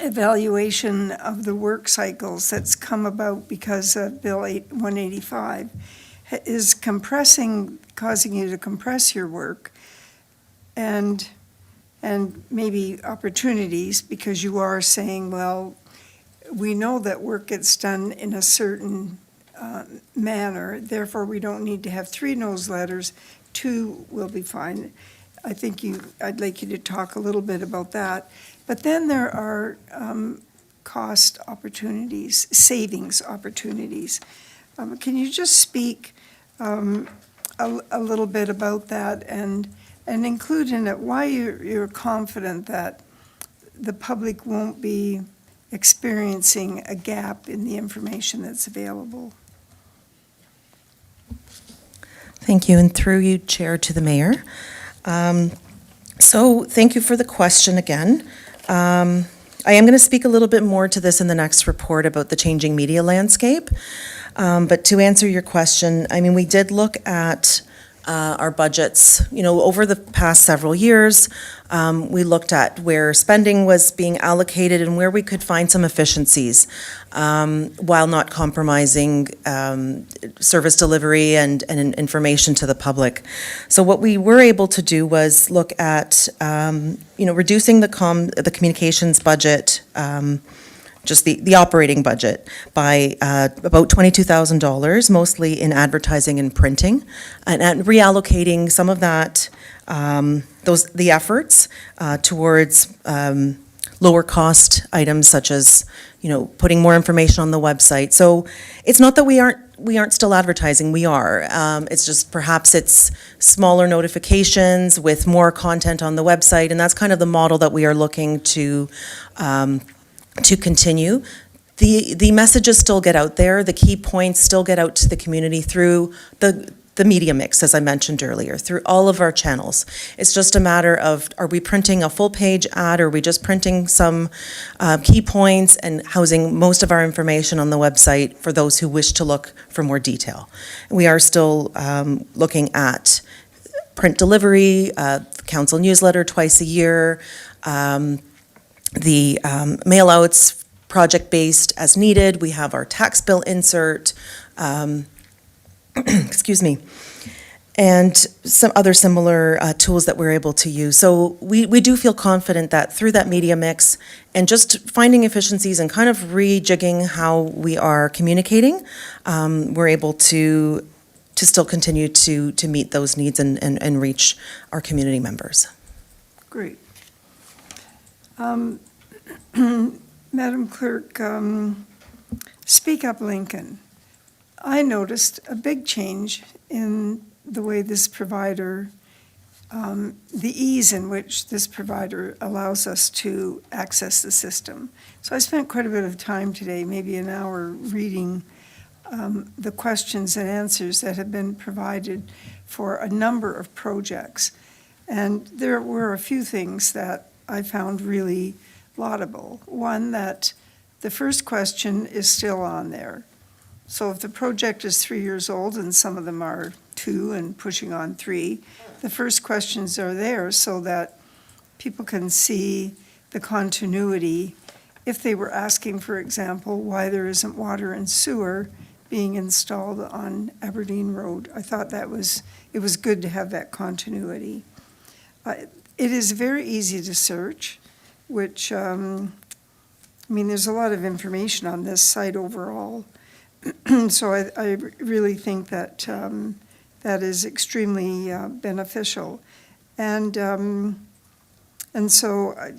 evaluation of the work cycles that's come about because of Bill 185 is causing you to compress your work and maybe opportunities, because you are saying, well, we know that work gets done in a certain manner, therefore we don't need to have 3 newsletters, 2 will be fine. I'd like you to talk a little bit about that. But then there are cost opportunities, savings opportunities. Can you just speak a little bit about that and include in it why you're confident that the public won't be experiencing a gap in the information that's available? Thank you, and through you, Chair, to the Mayor. So thank you for the question again. I am going to speak a little bit more to this in the next report about the changing media landscape. But to answer your question, I mean, we did look at our budgets, over the past several years. We looked at where spending was being allocated and where we could find some efficiencies while not compromising service delivery and information to the public. So what we were able to do was look at, reducing the communications budget, just the operating budget, by about $22,000, mostly in advertising and printing, and reallocating some of that, the efforts towards lower cost items such as, putting more information on the website. So it's not that we aren't still advertising, we are. It's just perhaps it's smaller notifications with more content on the website, and that's kind of the model that we are looking to continue. The messages still get out there, the key points still get out to the community through the media mix, as I mentioned earlier, through all of our channels. It's just a matter of, are we printing a full-page ad, or are we just printing some key points and housing most of our information on the website for those who wish to look for more detail? We are still looking at print delivery, council newsletter twice a year, the mail-outs, project-based as needed. We have our tax bill insert, excuse me, and some other similar tools that we're able to use. So we do feel confident that through that media mix and just finding efficiencies and kind of rejigging how we are communicating, we're able to still continue to meet those needs and reach our community members. Great. Madam Clerk, Speak Up Lincoln. I noticed a big change in the way this provider, the ease in which this provider allows us to access the system. So I spent quite a bit of time today, maybe an hour, reading the questions and answers that have been provided for a number of projects. And there were a few things that I found really laudable. One, that the first question is still on there. So if the project is 3 years old, and some of them are 2 and pushing on 3, the first questions are there so that people can see the continuity. If they were asking, for example, why there isn't water and sewer being installed on Aberdeen Road, I thought it was good to have that continuity. It is very easy to search, which, there's a lot of information on this site overall. So I really think that that is extremely beneficial. And so I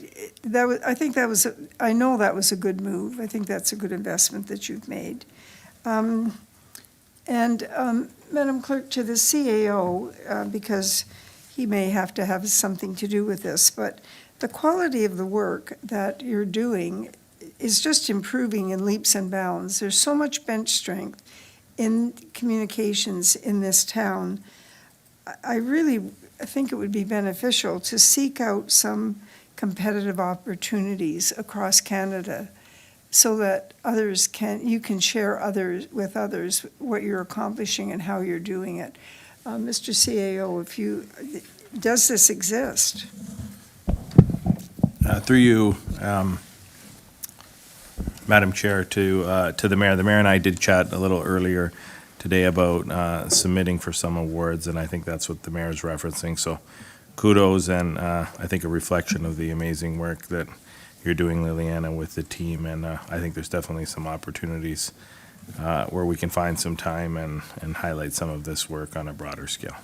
know that was a good move. I think that's a good investment that you've made. Madam Clerk, to the CAO, because he may have to have something to do with this, but the quality of the work that you're doing is just improving in leaps and bounds. There's so much bench strength in communications in this town. I think it would be beneficial to seek out some competitive opportunities across Canada so that you can share with others what you're accomplishing and how you're doing it. Mr. CAO, does this exist? Through you, Madam Chair, to the mayor. The mayor and I did chat a little earlier today about submitting for some awards, and I think that's what the mayor is referencing. So kudos, and I think a reflection of the amazing work that you're doing, Liliana, with the team. And I think there's definitely some opportunities where we can find some time and highlight some of this work on a broader scale.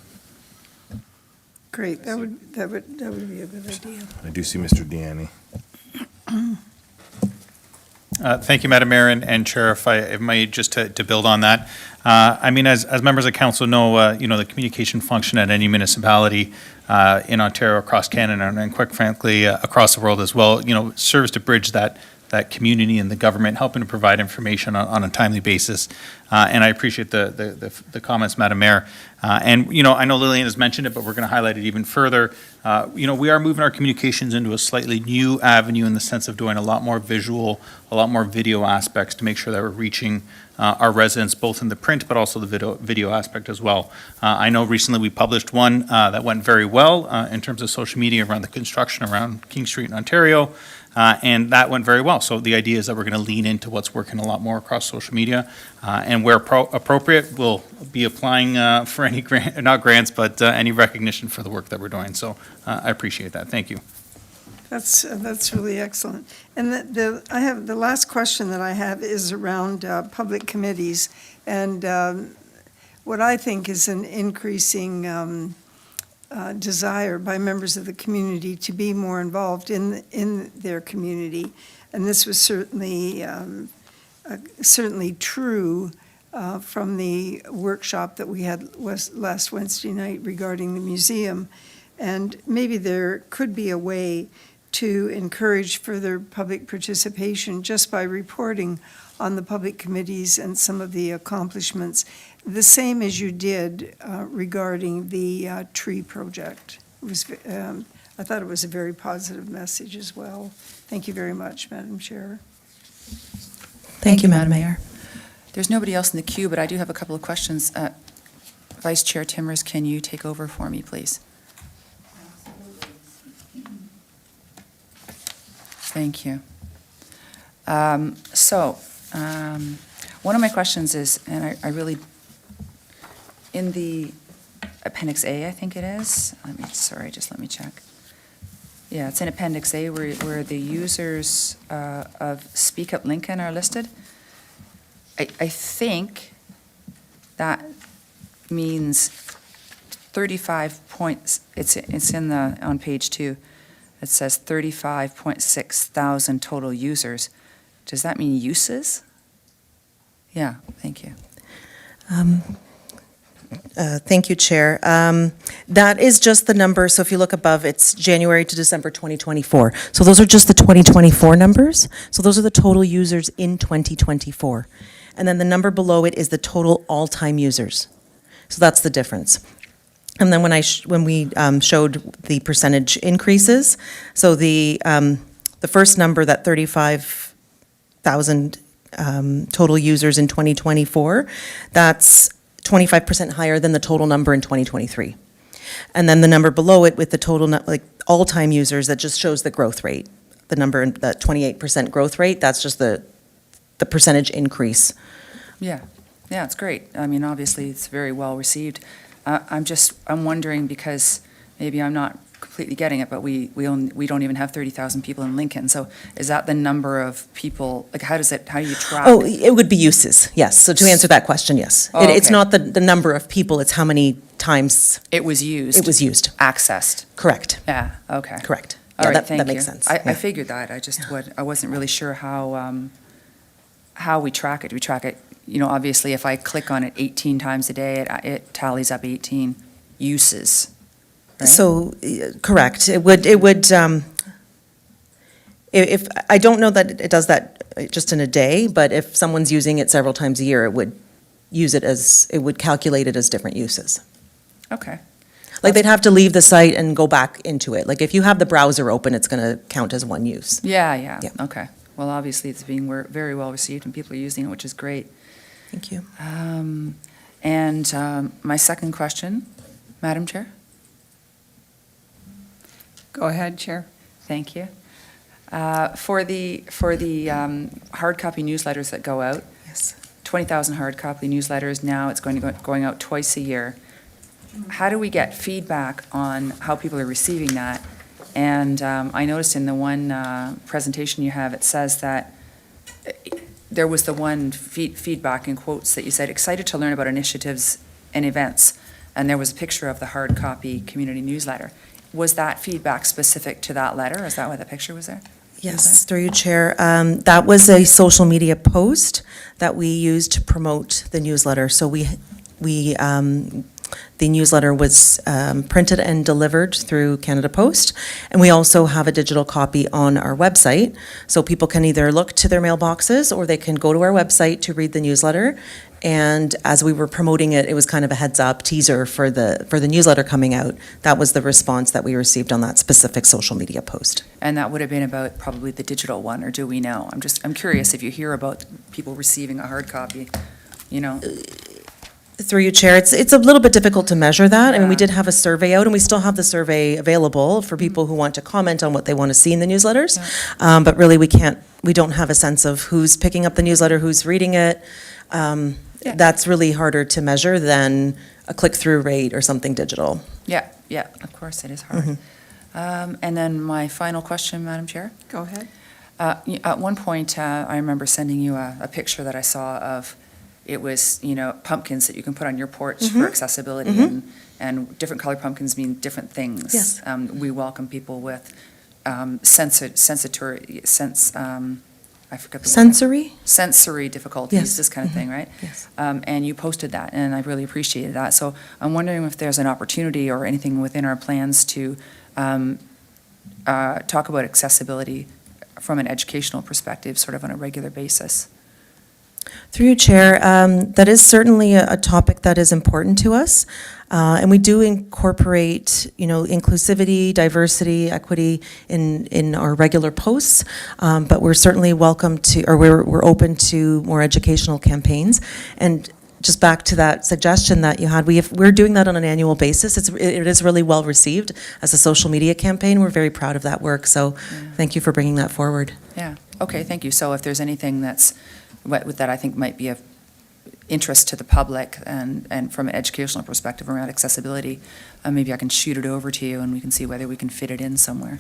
Great, that would be a good idea. I do see Mr. Deanne. Thank you, Madam Mayor and Chair. If I might, just to build on that, as members of council know, the communication function at any municipality in Ontario, across Canada, and quite frankly, across the world as well, serves to bridge that community and the government, helping to provide information on a timely basis. And I appreciate the comments, Madam Mayor. And I know Lillian has mentioned it, but we're going to highlight it even further. We are moving our communications into a slightly new avenue in the sense of doing a lot more visual, a lot more video aspects to make sure that we're reaching our residents, both in the print, but also the video aspect as well. I know recently we published one that went very well in terms of social media around the construction around King Street in Ontario. And that went very well. So the idea is that we're going to lean into what's working a lot more across social media. And where appropriate, we'll be applying for any not grants, but any recognition for the work that we're doing. So I appreciate that. Thank you. That's really excellent. And the last question that I have is around public committees and what I think is an increasing desire by members of the community to be more involved in their community. And this was certainly true from the workshop that we had last Wednesday night regarding the museum. And maybe there could be a way to encourage further public participation just by reporting on the public committees and some of the accomplishments, the same as you did regarding the tree project. It was, I thought it was a very positive message as well. Thank you very much, Madam Chair. Thank you, Madam Mayor. There's nobody else in the queue, but I do have a couple of questions. Vice Chair Timmers, can you take over for me, please? Thank you. One of my questions is, and I really, in the Appendix A, I think it is, let me check. Yeah, it's in Appendix A where the users of Speak Up Lincoln are listed. I think that means 35 points, it's in the, on page 2, it says 35.6 thousand total users. Does that mean uses? Yeah, thank you. Thank you, Chair. That is just the number, so if you look above, it's January to December 2024. So those are just the 2024 numbers. So those are the total users in 2024. And then the number below it is the total all-time users. So that's the difference. And then when we showed the percentage increases, so the first number, that 35,000 total users in 2024, that's 25% higher than the total number in 2023. And then the number below it with the total, like all-time users, that just shows the growth rate. The number, the 28% growth rate, that's just the percentage increase. Yeah, it's great. I mean, obviously, it's very well received. I'm wondering, because maybe I'm not completely getting it, but we don't even have 30,000 people in Lincoln. So is that the number of people, like how do you track? Oh, it would be uses, yes. So to answer that question, yes. Oh, It's okay. not the number of people, it's how many times It was used. it was used. Accessed. Correct, Yeah, okay. correct. All Yeah, right, that thank makes you. sense. I Yeah. figured that. I wasn't really sure how we track it. Do we track it, obviously, if I click on it 18 times a day, it tallies up 18 uses, right? So, correct. It would, if, I don't know that it does that just in a day, but if someone's using it several times a year, it would it would calculate it as different uses. Okay. Like, they'd have to leave the site and go back into it. Like, if you have the browser open, it's going to count as one use. Yeah, Yeah. okay. Well, obviously, it's being very well received, and people are using it, which is great. Thank you. And my second question, Madam Chair? Go ahead, Chair. Thank you. For the hard copy newsletters that go out, Yes. 20,000 hard copy newsletters, now it's going out twice a year. How do we get feedback on how people are receiving that? And I noticed in the one presentation you have, it says that there was the one feedback in quotes that you said, excited to learn about initiatives and events. And there was a picture of the hard copy community newsletter. Was that feedback specific to that letter? Is that why the picture was there? Yes, through you, Chair. That was a social media post that we used to promote the newsletter. So the newsletter was printed and delivered through Canada Post, and we also have a digital copy on our website. So people can either look to their mailboxes, or they can go to our website to read the newsletter. And as we were promoting it, it was kind of a heads-up teaser for the newsletter coming out. That was the response that we received on that specific social media post. And that would have been about probably the digital one, or do we know? I'm curious if you hear about people receiving a hard copy, Through you, Chair, it's a little bit difficult to measure that. I mean, we Yeah. did have a survey out, and we still have the survey available for people who want to comment on what they want to see in the newsletters. But really, we don't have a sense of who's picking up the newsletter, who's reading it. Yeah. That's really harder to measure than a click-through rate or something digital. Yeah, of course, it is hard. And then my final question, Madam Chair. Go ahead. At one point, I remember sending you a picture that I saw of it was, pumpkins that you can put on your porch for accessibility, and different colored pumpkins mean different things. Yes. We welcome people with I forgot the word. Sensory difficulties, Yes. this kind of thing, right? Yes. And you posted that, and I really appreciated that. So I'm wondering if there's an opportunity or anything within our plans to talk about accessibility from an educational perspective, sort of on a regular basis. Through you, Chair, that is certainly a topic that is important to us, and we do incorporate, inclusivity, diversity, equity in our regular posts, but we're certainly welcome to, or we're open to more educational campaigns. And just back to that suggestion that you had, we're doing that on an annual basis. It is really well received as a social media campaign. We're very proud of that work, so thank you for bringing that forward. Yeah, okay, thank you. So if there's anything that I think might be of interest to the public and from an educational perspective around accessibility, maybe I can shoot it over to you and we can see whether we can fit it in somewhere.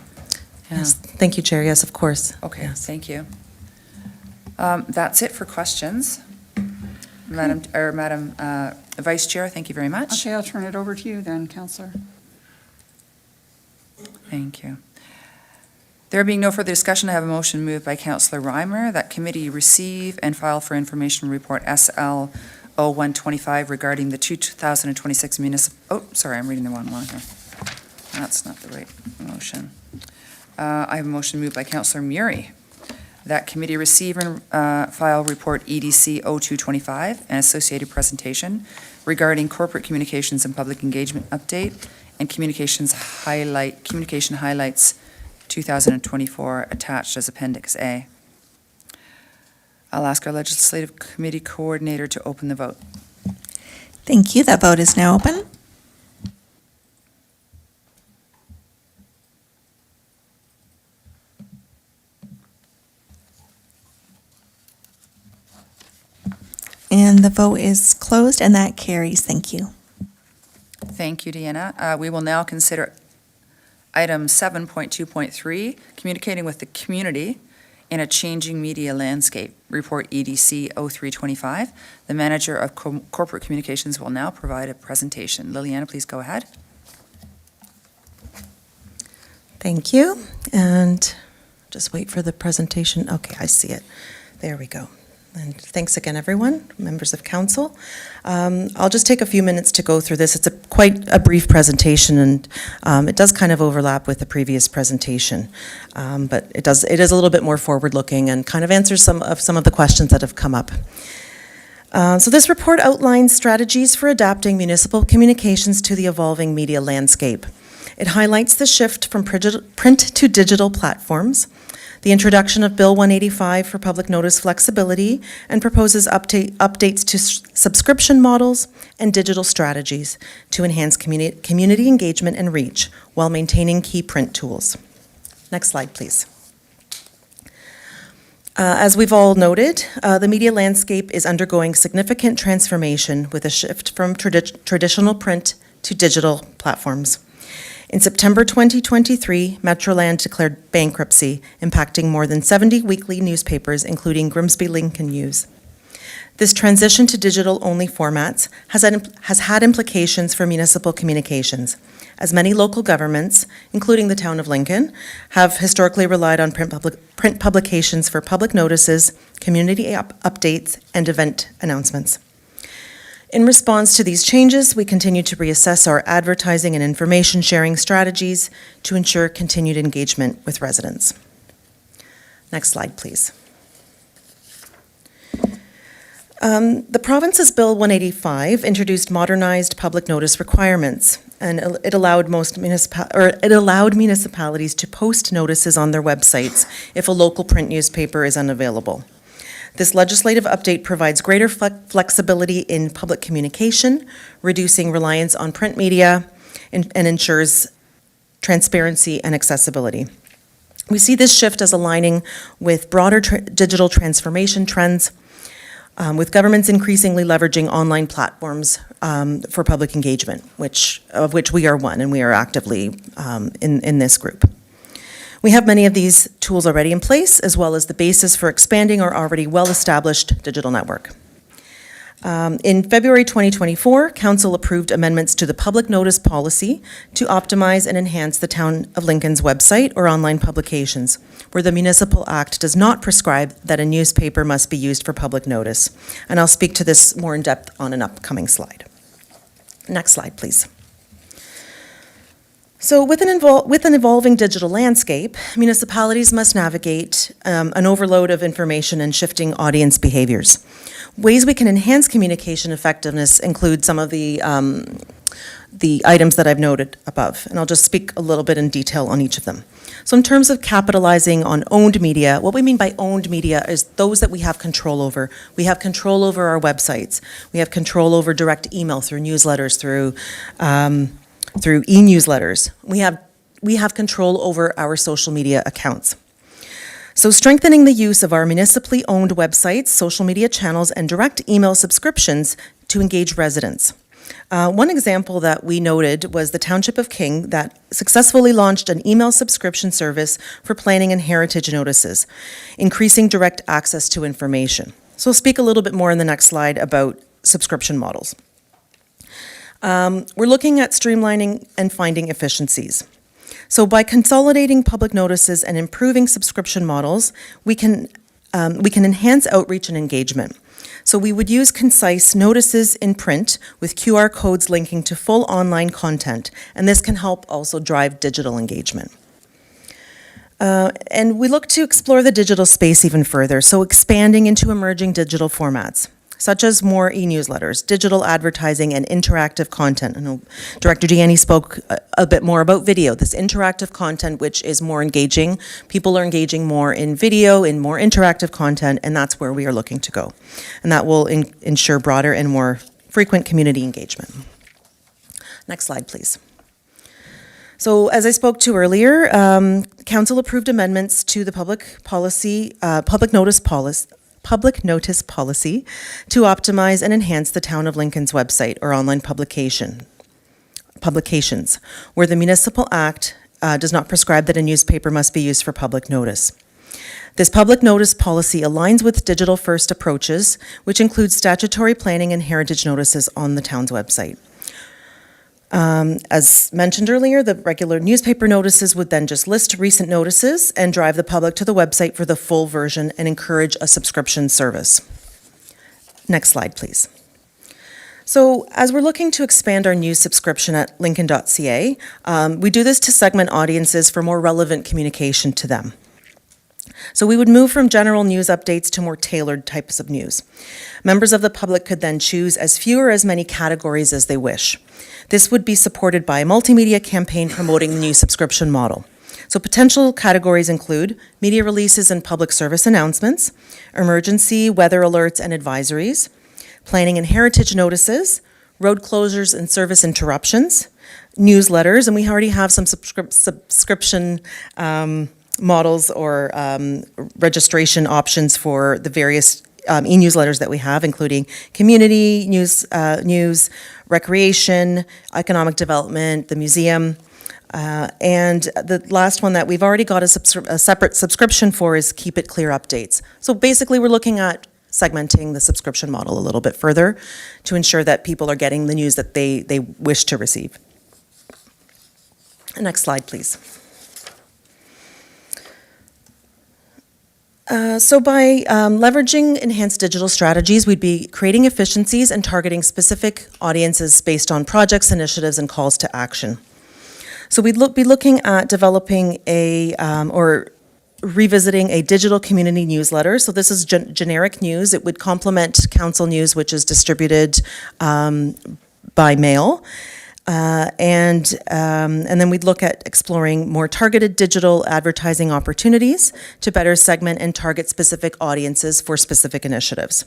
Yeah. Yes, thank you, Chair. Yes, of course. Okay, Yes. thank you. That's it for questions. Madam Vice Chair, thank you very much. Okay, I'll turn it over to you then, Councillor. Thank you. There being no further discussion, I have a motion moved by Councillor Reimer that committee receive and file for information report SL 0125 regarding the 2026 municipal, I'm reading the wrong one here. That's not the right motion. I have a motion moved by Councillor Murray that committee receive and file report EDC 0225 and associated presentation regarding corporate communications and public engagement update and communication highlights 2024 attached as Appendix A. I'll ask our Legislative Committee Coordinator to open the vote. Thank you. That vote is now open. And the vote is closed, and that carries. Thank you. Thank you, Deanna. We will now consider item 7.2.3, communicating with the community in a changing media landscape, report EDC 0325. The Manager of Corporate Communications will now provide a presentation. Liliana, please go ahead. Thank you. And just wait for the presentation. Okay, I see it. There we go. And thanks again, everyone, members of council. I'll just take a few minutes to go through this. It's quite a brief presentation, and it does kind of overlap with the previous presentation. But it is a little bit more forward-looking and kind of answers some of the questions that have come up. So this report outlines strategies for adapting municipal communications to the evolving media landscape. It highlights the shift from print to digital platforms, the introduction of Bill 185 for public notice flexibility, and proposes updates to subscription models and digital strategies to enhance community engagement and reach while maintaining key print tools. Next slide, please. As we've all noted, the media landscape is undergoing significant transformation with a shift from traditional print to digital platforms. In September 2023, Metroland declared bankruptcy, impacting more than 70 weekly newspapers, including Grimsby Lincoln News. This transition to digital-only formats has had implications for municipal communications, as many local governments, including the town of Lincoln, have historically relied on print publications for public notices, community updates, and event announcements. In response to these changes, we continue to reassess our advertising and information sharing strategies to ensure continued engagement with residents. Next slide, please. The province's Bill 185 introduced modernized public notice requirements, and it allowed municipalities to post notices on their websites if a local print newspaper is unavailable. This legislative update provides greater flexibility in public communication, reducing reliance on print media, and ensures transparency and accessibility. We see this shift as aligning with broader digital transformation trends, with governments increasingly leveraging online platforms for public engagement, of which we are one, and we are actively in this group. We have many of these tools already in place, as well as the basis for expanding our already well-established digital network. In February 2024, Council approved amendments to the public notice policy to optimize and enhance the Town of Lincoln's website or online publications, where the Municipal Act does not prescribe that a newspaper must be used for public notice. And I'll speak to this more in depth on an upcoming slide. Next slide, please. So with an evolving digital landscape, municipalities must navigate an overload of information and shifting audience behaviors. Ways we can enhance communication effectiveness include some of the items that I've noted above, and I'll just speak a little bit in detail on each of them. So in terms of capitalizing on owned media, what we mean by owned media is those that we have control over. We have control over our websites. We have control over direct email through newsletters, through e-newsletters. We have control over our social media accounts. So strengthening the use of our municipally owned websites, social media channels, and direct email subscriptions to engage residents. One example that we noted was the Township of King that successfully launched an email subscription service for planning and heritage notices, increasing direct access to information. So I'll speak a little bit more in the next slide about subscription models. We're looking at streamlining and finding efficiencies. So by consolidating public notices and improving subscription models, we can enhance outreach and engagement. So we would use concise notices in print with QR codes linking to full online content, and this can help also drive digital engagement. And we look to explore the digital space even further, so expanding into emerging digital formats, such as more e-newsletters, digital advertising, and interactive content. I know Director Gianni spoke a bit more about video, this interactive content which is more engaging. People are engaging more in video, in more interactive content, and that's where we are looking to go. And that will ensure broader and more frequent community engagement. Next slide, please. So as I spoke to earlier, Council approved amendments to the public notice policy to optimize and enhance the Town of Lincoln's website or online publications, where the Municipal Act does not prescribe that a newspaper must be used for public notice. This public notice policy aligns with digital-first approaches, which includes statutory planning and heritage notices on the town's website. As mentioned earlier, the regular newspaper notices would then just list recent notices and drive the public to the website for the full version and encourage a subscription service. Next slide, please. So as we're looking to expand our news subscription at lincoln.ca, we do this to segment audiences for more relevant communication to them. So we would move from general news updates to more tailored types of news. Members of the public could then choose as few or as many categories as they wish. This would be supported by a multimedia campaign promoting the new subscription model. So potential categories include media releases and public service announcements, emergency weather alerts and advisories, planning and heritage notices, road closures and service interruptions, newsletters, and we already have some subscription models or registration options for the various e-newsletters that we have, including community news, recreation, economic development, the museum, and the last one that we've already got a separate subscription for is Keep It Clear Updates. So basically, we're looking at segmenting the subscription model a little bit further to ensure that people are getting the news that they wish to receive. Next slide, please. So by leveraging enhanced digital strategies, we'd be creating efficiencies and targeting specific audiences based on projects, initiatives, and calls to action. So we'd be looking at developing or revisiting a digital community newsletter. So this is generic news. It would complement council news, which is distributed by mail. And then we'd look at exploring more targeted digital advertising opportunities to better segment and target specific audiences for specific initiatives.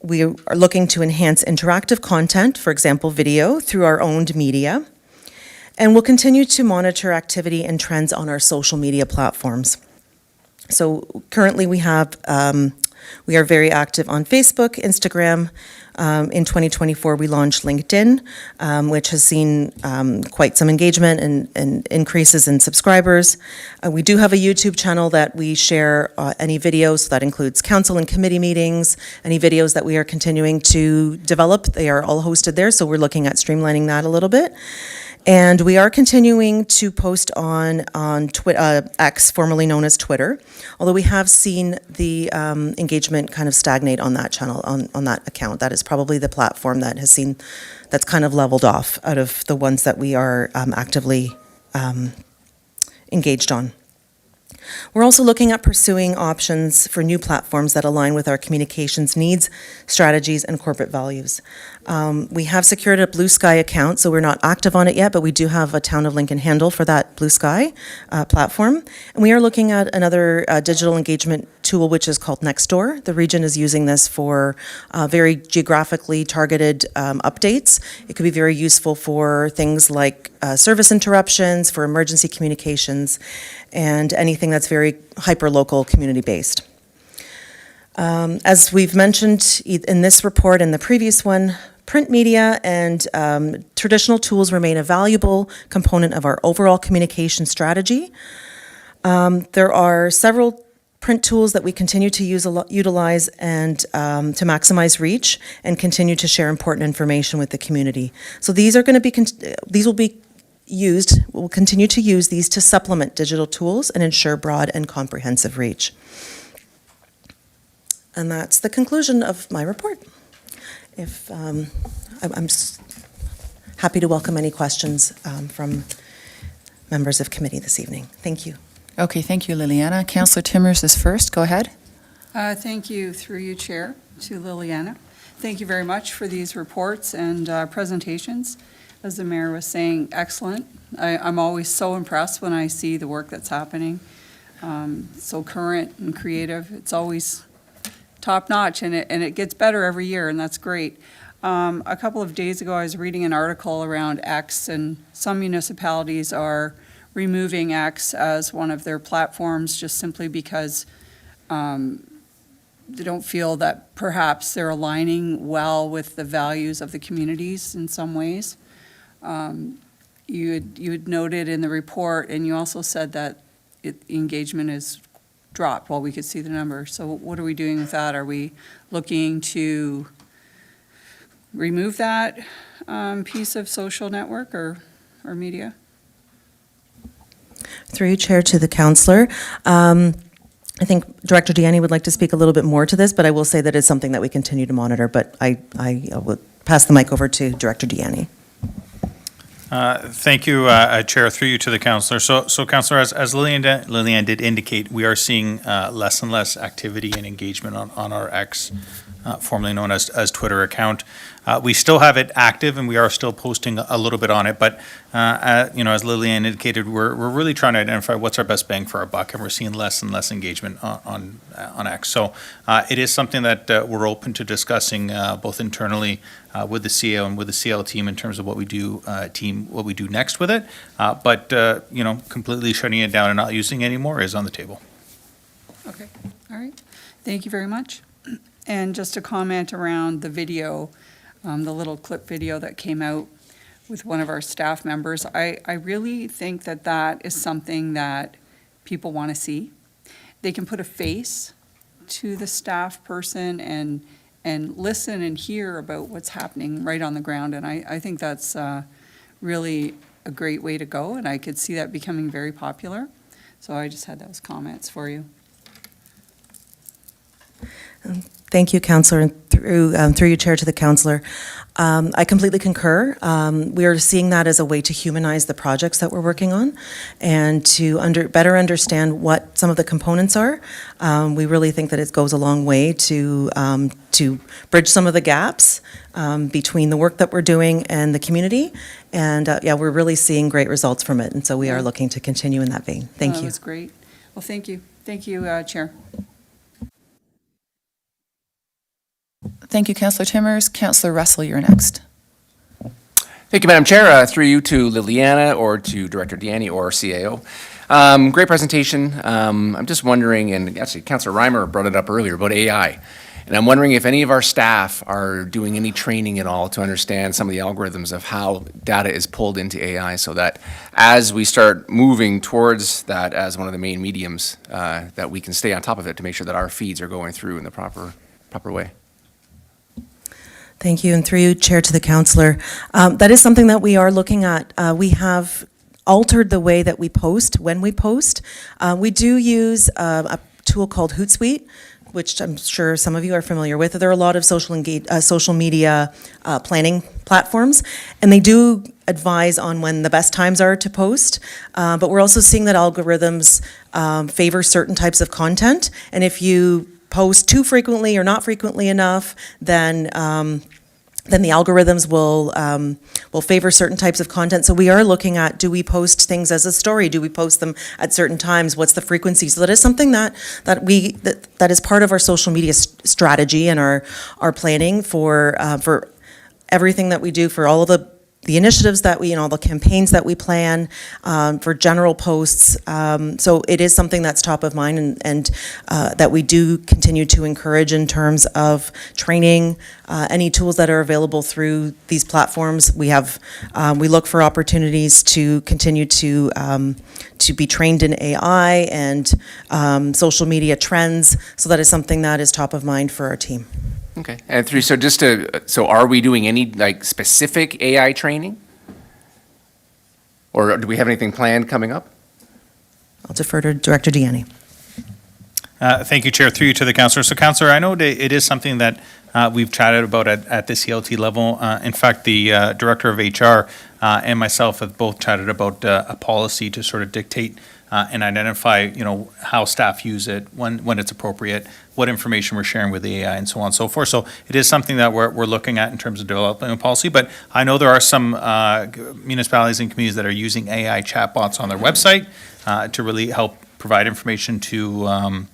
We are looking to enhance interactive content, for example, video, through our owned media. And we'll continue to monitor activity and trends on our social media platforms. So currently we have We are very active on Facebook, Instagram. In 2024, we launched LinkedIn, which has seen quite some engagement and increases in subscribers. We do have a YouTube channel that we share any videos, so that includes council and committee meetings, any videos that we are continuing to develop. They are all hosted there, so we're looking at streamlining that a little bit. And we are continuing to post on X, formerly known as Twitter, although we have seen the engagement kind of stagnate on that channel, on that account. That is probably the platform that has seen, that's kind of leveled off out of the ones that we are actively engaged on. We're also looking at pursuing options for new platforms that align with our communications needs, strategies, and corporate values. We have secured a Blue Sky account, so we're not active on it yet, but we do have a Town of Lincoln handle for that Blue Sky platform. And we are looking at another digital engagement tool, which is called Nextdoor. The region is using this for very geographically targeted updates. It could be very useful for things like service interruptions, for emergency communications, and anything that's very hyper-local, community-based. As we've mentioned in this report and the previous one, print media and traditional tools remain a valuable component of our overall communication strategy. There are several print tools that we continue to utilize and to maximize reach and continue to share important information with the community. So these are going to be, we'll continue to use these to supplement digital tools and ensure broad and comprehensive reach. And that's the conclusion of my report. If I'm happy to welcome any questions from members of committee this evening. Thank you. Okay, thank you, Liliana. Councillor Timmers is first. Go ahead. Thank you, through you, Chair, to Liliana. Thank you very much for these reports and presentations. As the mayor was saying, excellent. I'm always so impressed when I see the work that's happening. So current and creative. It's always top-notch, and it gets better every year, and that's great. A couple of days ago, I was reading an article around X, and some municipalities are removing X as one of their platforms just simply because they don't feel that perhaps they're aligning well with the values of the communities in some ways. You had noted in the report, and you also said that engagement is dropped. Well, we could see the number. So what are we doing with that? Are we looking to remove that piece of social network or media? Through you, Chair, to the councillor. I think Director Deanne would like to speak a little bit more to this, but I will say that it's something that we continue to monitor. But I will pass the mic over to Director Deanne. Thank you, Chair, through you to the councillor. So Councillor, as Lilian did indicate, we are seeing less and less activity and engagement on our X, formerly known as Twitter account. We still have it active, and we are still posting a little bit on it, but as Lilian indicated, we're really trying to identify what's our best bang for our buck, and we're seeing less and less engagement on X. So it is something that we're open to discussing both internally with the CEO and with the CL team in terms of what we do next with it. But completely shutting it down and not using it anymore is on the table. Okay, all right. Thank you very much. And just a comment around the video, the little clip video that came out with one of our staff members. I really think that is something that people want to see. They can put a face to the staff person and listen and hear about what's happening right on the ground. And I think that's really a great way to go, and I could see that becoming very popular. So I just had those comments for you. Thank you, Councillor, and through you, Chair, to the councillor. I completely concur. We are seeing that as a way to humanize the projects that we're working on and to better understand what some of the components are. We really think that it goes a long way to bridge some of the gaps between the work that we're doing and the community. And we're really seeing great results from it. And so we are looking to continue in that vein. Thank you. That's great. Well, thank you. Thank you, Chair. Thank you, Councillor Timmers. Councillor Russell, you're next. Thank you, Madam Chair. Through you to Liliana or to Director Deanne or CAO. Great presentation. I'm just wondering, and actually Councilor Reimer brought it up earlier about AI. And I'm wondering if any of our staff are doing any training at all to understand some of the algorithms of how data is pulled into AI so that as we start moving towards that as one of the main mediums, that we can stay on top of it to make sure that our feeds are going through in the proper way. Thank you, and through you, Chair, to the councillor. That is something that we are looking at. We have altered the way that we post when we post. We do use a tool called Hootsuite, which I'm sure some of you are familiar with. There are a lot of social media planning platforms, and they do advise on when the best times are to post. But we're also seeing that algorithms favor certain types of content, and if you post too frequently or not frequently enough, then the algorithms will favor certain types of content. So we are looking at, do we post things as a story? Do we post them at certain times? What's the frequency? So that is something that is part of our social media strategy and our planning for everything that we do, for all of the initiatives that we, all the campaigns that we plan, for general posts. So it is something that's top of mind and that we do continue to encourage in terms of training, any tools that are available through these platforms. We look for opportunities to continue to be trained in AI and social media trends. So that is something that is top of mind for our team. Okay, and so are we doing any like specific AI training? Or do we have anything planned coming up? I'll defer to Director Deanne. Thank you, Chair. Through you to the councillor. So, councillor, I know it is something that we've chatted about at the CLT level. In fact, the Director of HR and myself have both chatted about a policy to sort of dictate and identify, how staff use it, when it's appropriate, what information we're sharing with the AI, and so on and so forth. So it is something that we're looking at in terms of developing a policy. But I know there are some municipalities and communities that are using AI chatbots on their website to really help provide information to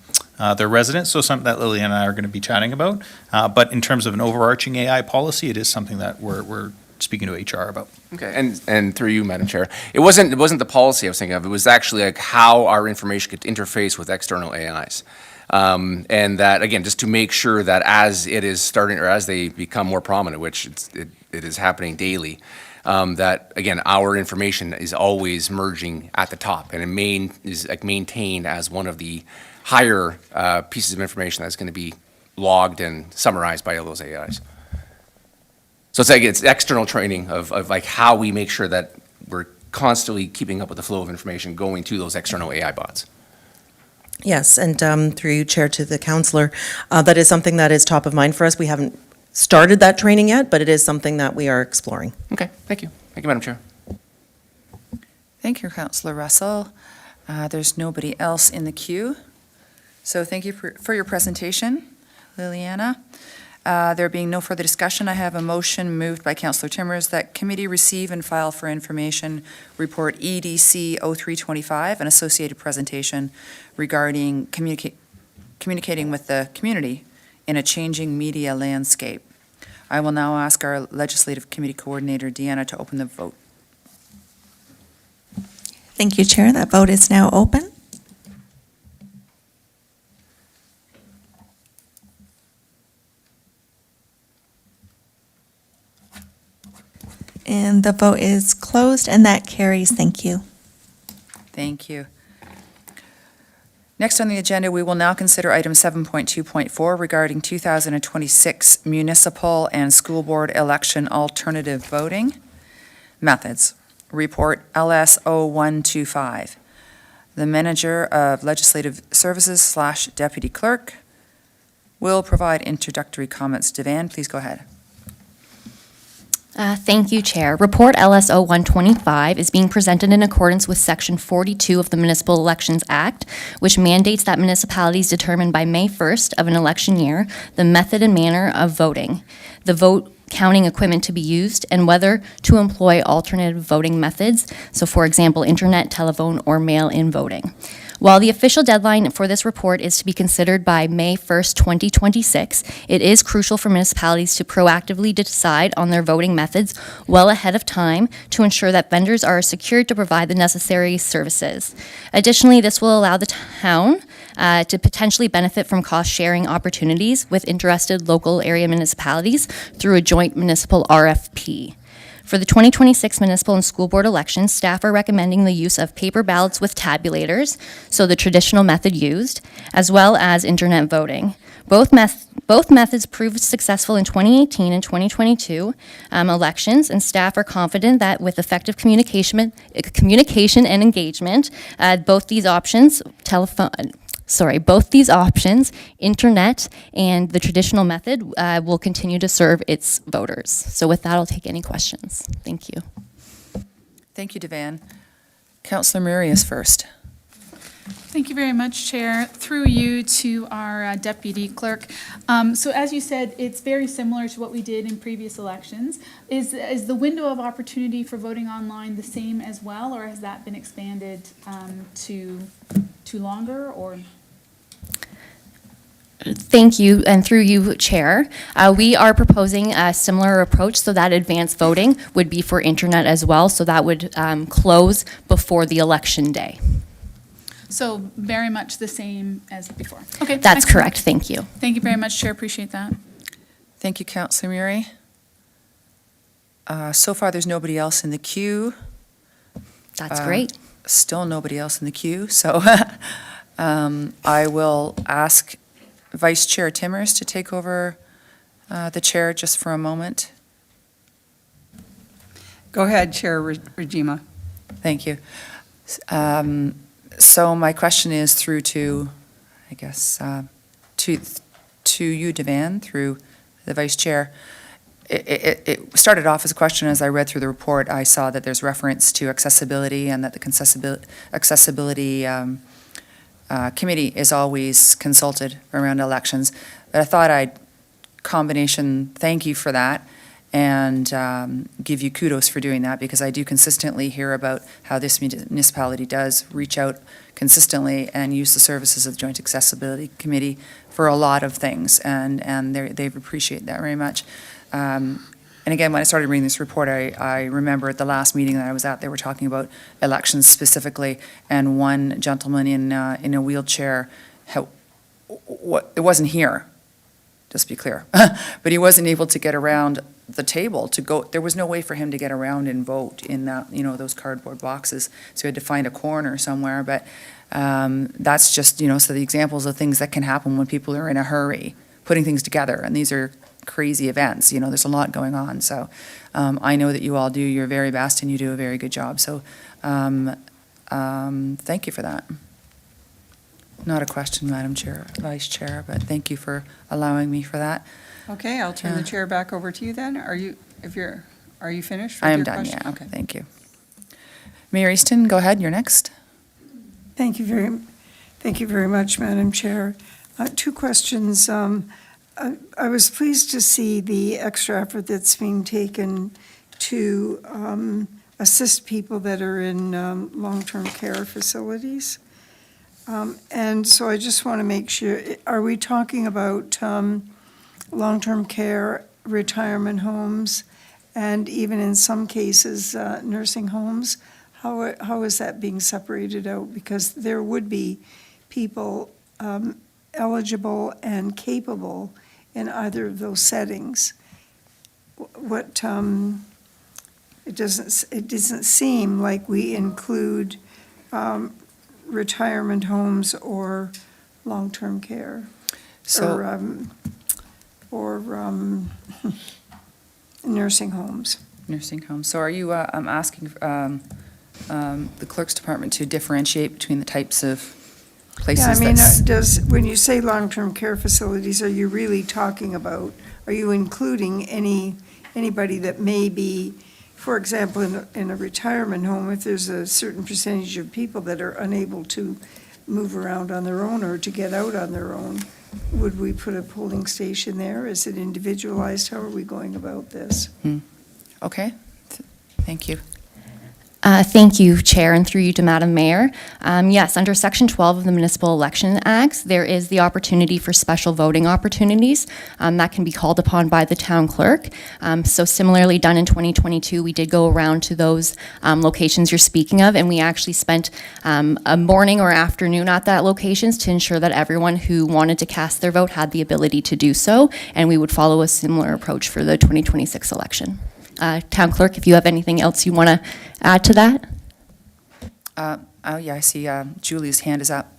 their residents. So something that Lily and I are going to be chatting about. But in terms of an overarching AI policy, it is something that we're speaking to HR about. Okay, and through you, Madam Chair, it wasn't the policy I was thinking of. It was actually like how our information could interface with external AIs. And that, again, just to make sure that as it is starting, or as they become more prominent, which it is happening daily, that, again, our information is always merging at the top, and it is like maintained as one of the higher pieces of information that's going to be logged and summarized by all those AIs. So it's like it's external training of like how we make sure that we're constantly keeping up with the flow of information going to those external AI bots. Yes, and through you, Chair, to the councillor, that is something that is top of mind for us. We haven't started that training yet, but it is something that we are exploring. Okay, thank you. Thank you, Madam Chair. Thank you, Councillor Russell. There's nobody else in the queue. So thank you for your presentation, Liliana. There being no further discussion, I have a motion moved by Councillor Timmers that committee receive and file for information report EDC 0325, an associated presentation regarding communicating with the community in a changing media landscape. I will now ask our Legislative Committee Coordinator, Deanna, to open the vote. Thank you, Chair. That vote is now open. And the vote is closed, and that carries. Thank you. Thank you. Next on the agenda, we will now consider item 7.2.4 regarding 2026 municipal and school board election alternative voting methods. Report LS0125. The Manager of Legislative Services / Deputy Clerk will provide introductory comments. Devan, please go ahead. Thank you, Chair. Report LSO 125 is being presented in accordance with Section 42 of the Municipal Elections Act, which mandates that municipalities determine by May 1st of an election year the method and manner of voting, the vote counting equipment to be used, and whether to employ alternative voting methods, so for example, internet, telephone, or mail-in voting. While the official deadline for this report is to be considered by May 1st, 2026, it is crucial for municipalities to proactively decide on their voting methods well ahead of time to ensure that vendors are secured to provide the necessary services. Additionally, this will allow the town to potentially benefit from cost-sharing opportunities with interested local area municipalities through a joint municipal RFP. For the 2026 municipal and school board elections, staff are recommending the use of paper ballots with tabulators, so the traditional method used, as well as internet voting. Both methods proved successful in 2018 and 2022 elections, and staff are confident that with effective communication and engagement, both these options, internet and the traditional method, will continue to serve its voters. So with that, I'll take any questions. Thank you. Thank you, Devan. Councillor Murray is first. Thank you very much, Chair. Through you to our Deputy Clerk. So as you said, it's very similar to what we did in previous elections. Is the window of opportunity for voting online the same as well, or has that been expanded to longer, or? Thank you, and through you, Chair. We are proposing a similar approach, so that advanced voting would be for internet as well, so that would close before the election day. So very much the same as before. Okay. That's excellent. correct, thank you. Thank you very much, Chair. Appreciate that. Thank you, Councillor Murray. So far, there's nobody else in the queue. That's great. Still nobody else in the queue, so I will ask Vice Chair Timmers to take over the chair just for a moment. Go ahead, Chair Regima. Thank you. So my question is through to, I guess, to you, Devan, through the Vice Chair. It started off as a question. As I read through the report, I saw that there's reference to accessibility and that the accessibility committee is always consulted around elections. But I thought I'd thank you for that and give you kudos for doing that, because I do consistently hear about how this municipality does reach out consistently and use the services of the Joint Accessibility Committee for a lot of things, and they appreciate that very much. And again, when I started reading this report, I remember at the last meeting that I was at, they were talking about elections specifically, and one gentleman in a wheelchair, it wasn't here, just to be clear, but he wasn't able to get around the table to go. There was no way for him to get around and vote in that, those cardboard boxes, so he had to find a corner somewhere. But that's just, so the examples of things that can happen when people are in a hurry, putting things together, and these are crazy events, there's a lot going on. So I know that you all do your very best and you do a very good job. So thank you for that. Not a question, Madam Chair, Vice Chair, but thank you for allowing me for that. Okay, I'll turn the chair back over to you then. Are you finished with I am your done, question? yeah. Okay. Thank you. Mayor Easton, go ahead, you're next. Thank you very much, Madam Chair. Two questions. I was pleased to see the extra effort that's being taken to assist people that are in long-term care facilities. And so I just want to make sure, are we talking about long-term care, retirement homes, and even in some cases, nursing homes? How is that being separated out? Because there would be people eligible and capable in either of those settings. It doesn't seem like we include retirement homes or long-term care, or nursing homes. Nursing homes. So are you asking the clerk's department to differentiate between the types of places? Yeah, when you say long-term care facilities, are you really talking about, are you including anybody that may be, for example, in a retirement home, if there's a certain percentage of people that are unable to move around on their own or to get out on their own, would we put a polling station there? Is it individualized? How are we going about this? Okay, thank you. Thank you, Chair, and through you to Madam Mayor. Yes, under Section 12 of the Municipal Election Acts, there is the opportunity for special voting opportunities that can be called upon by the town clerk. So similarly done in 2022, we did go around to those locations you're speaking of, and we actually spent a morning or afternoon at that locations to ensure that everyone who wanted to cast their vote had the ability to do so, and we would follow a similar approach for the 2026 election. Town Clerk, if you have anything else you want to add to that? Oh, yeah, I see Julie's hand is up.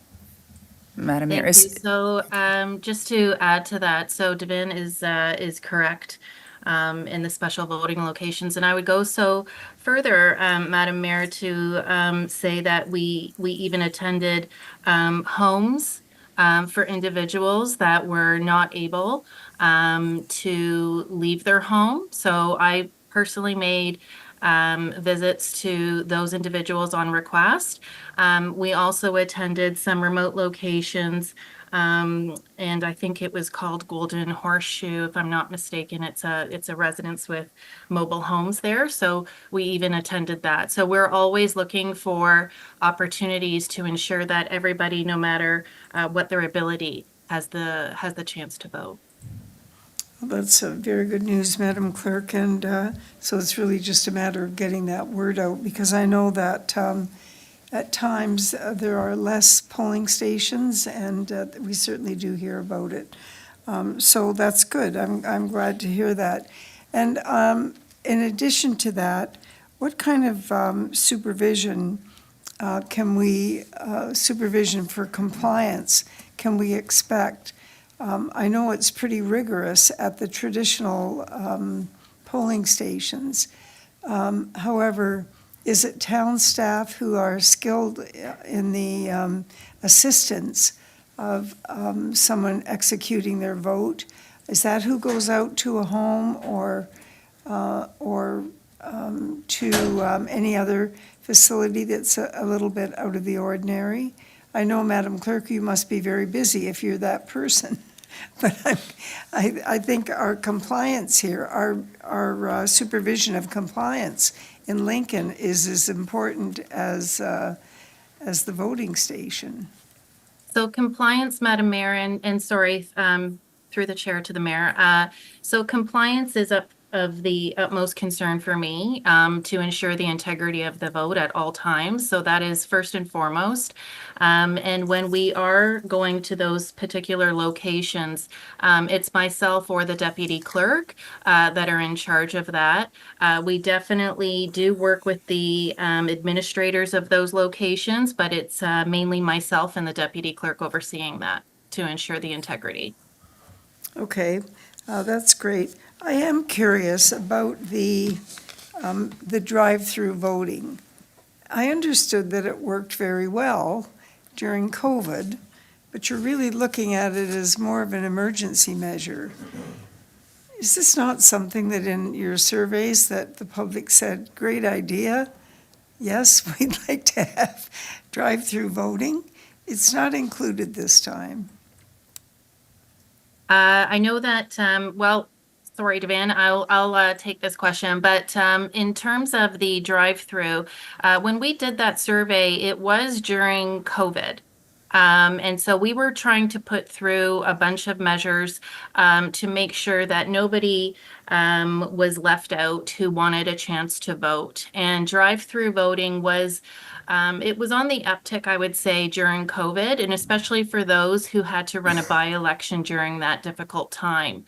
Madam Mayor. Thank you. So just to add to that, so Devin is correct in the special voting locations. And I would go so further, Madam Mayor, to say that we even attended homes for individuals that were not able to leave their home. So I personally made visits to those individuals on request. We also attended some remote locations, and I think it was called Golden Horseshoe, if I'm not mistaken. It's a residence with mobile homes there. So we even attended that. So we're always looking for opportunities to ensure that everybody, no matter what their ability, has the chance to vote. Well, that's very good news, Madam Clerk, and so it's really just a matter of getting that word out, because I know that at times there are less polling stations, and we certainly do hear about it. So that's good. I'm glad to hear that. And in addition to that, what kind of supervision supervision for compliance can we expect? I know it's pretty rigorous at the traditional polling stations. However, is it town staff who are skilled in the assistance of someone executing their vote? Is that who goes out to a home or to any other facility that's a little bit out of the ordinary? I know, Madam Clerk, you must be very busy if you're that person. But I think our compliance here, our supervision of compliance in Lincoln is as important as the voting station. So compliance, Madam Mayor, and sorry, through the chair to the mayor. So compliance is of the utmost concern for me to ensure the integrity of the vote at all times. So that is first and foremost. And when we are going to those particular locations, it's myself or the deputy clerk that are in charge of that. We definitely do work with the administrators of those locations, but it's mainly myself and the deputy clerk overseeing that to ensure the integrity. Okay, that's great. I am curious about the drive-through voting. I understood that it worked very well during COVID, but you're really looking at it as more of an emergency measure. Is this not something that in your surveys that the public said, great idea? Yes, we'd like to have drive-through voting. It's not included this time. I know that, well, sorry, Devin, I'll take this question, but in terms of the drive-through, when we did that survey, it was during COVID. And so we were trying to put through a bunch of measures to make sure that nobody was left out who wanted a chance to vote. And drive-through voting was it was on the uptick, I would say, during COVID, and especially for those who had to run a by-election during that difficult time.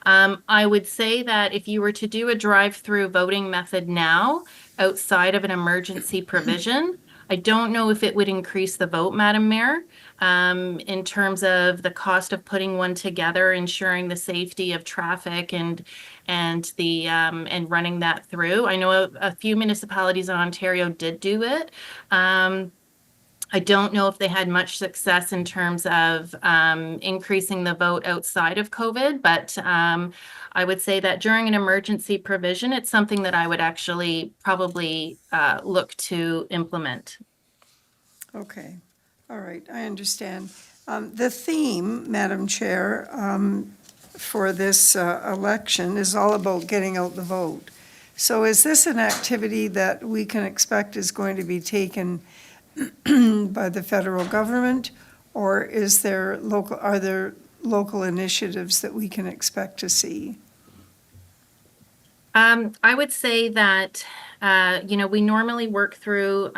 I would say that if you were to do a drive-through voting method now, outside of an emergency provision, I don't know if it would increase the vote, Madam Mayor, in terms of the cost of putting one together, ensuring the safety of traffic and running that through. I know a few municipalities in Ontario did do it. I don't know if they had much success in terms of increasing the vote outside of COVID, but I would say that during an emergency provision, it's something that I would actually probably look to implement. Okay, all right, I understand. The theme, Madam Chair, for this election is all about getting out the vote. So is this an activity that we can expect is going to be taken by the federal government? Or are there local initiatives that we can expect to see? I would say that, we normally work through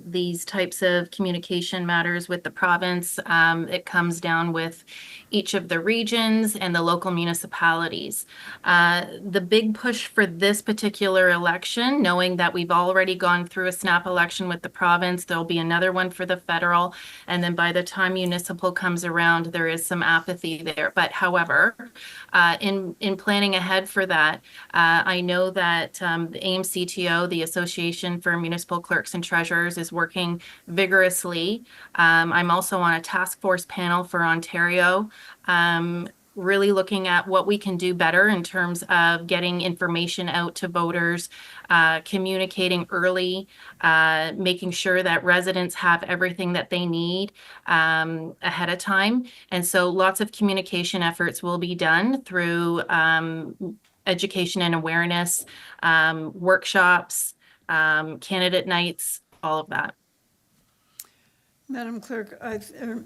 these types of communication matters with the province. It comes down with each of the regions and the local municipalities. The big push for this particular election, knowing that we've already gone through a snap election with the province, there'll be another one for the federal, and then by the time municipal comes around, there is some apathy there. But however, in planning ahead for that, I know that the AMCTO, the Association for Municipal Clerks and Treasurers, is working vigorously. I'm also on a task force panel for Ontario, really looking at what we can do better in terms of getting information out to voters, communicating early, making sure that residents have everything that they need ahead of time. And so lots of communication efforts will be done through education and awareness, workshops, candidate nights, all of that. Madam Clerk,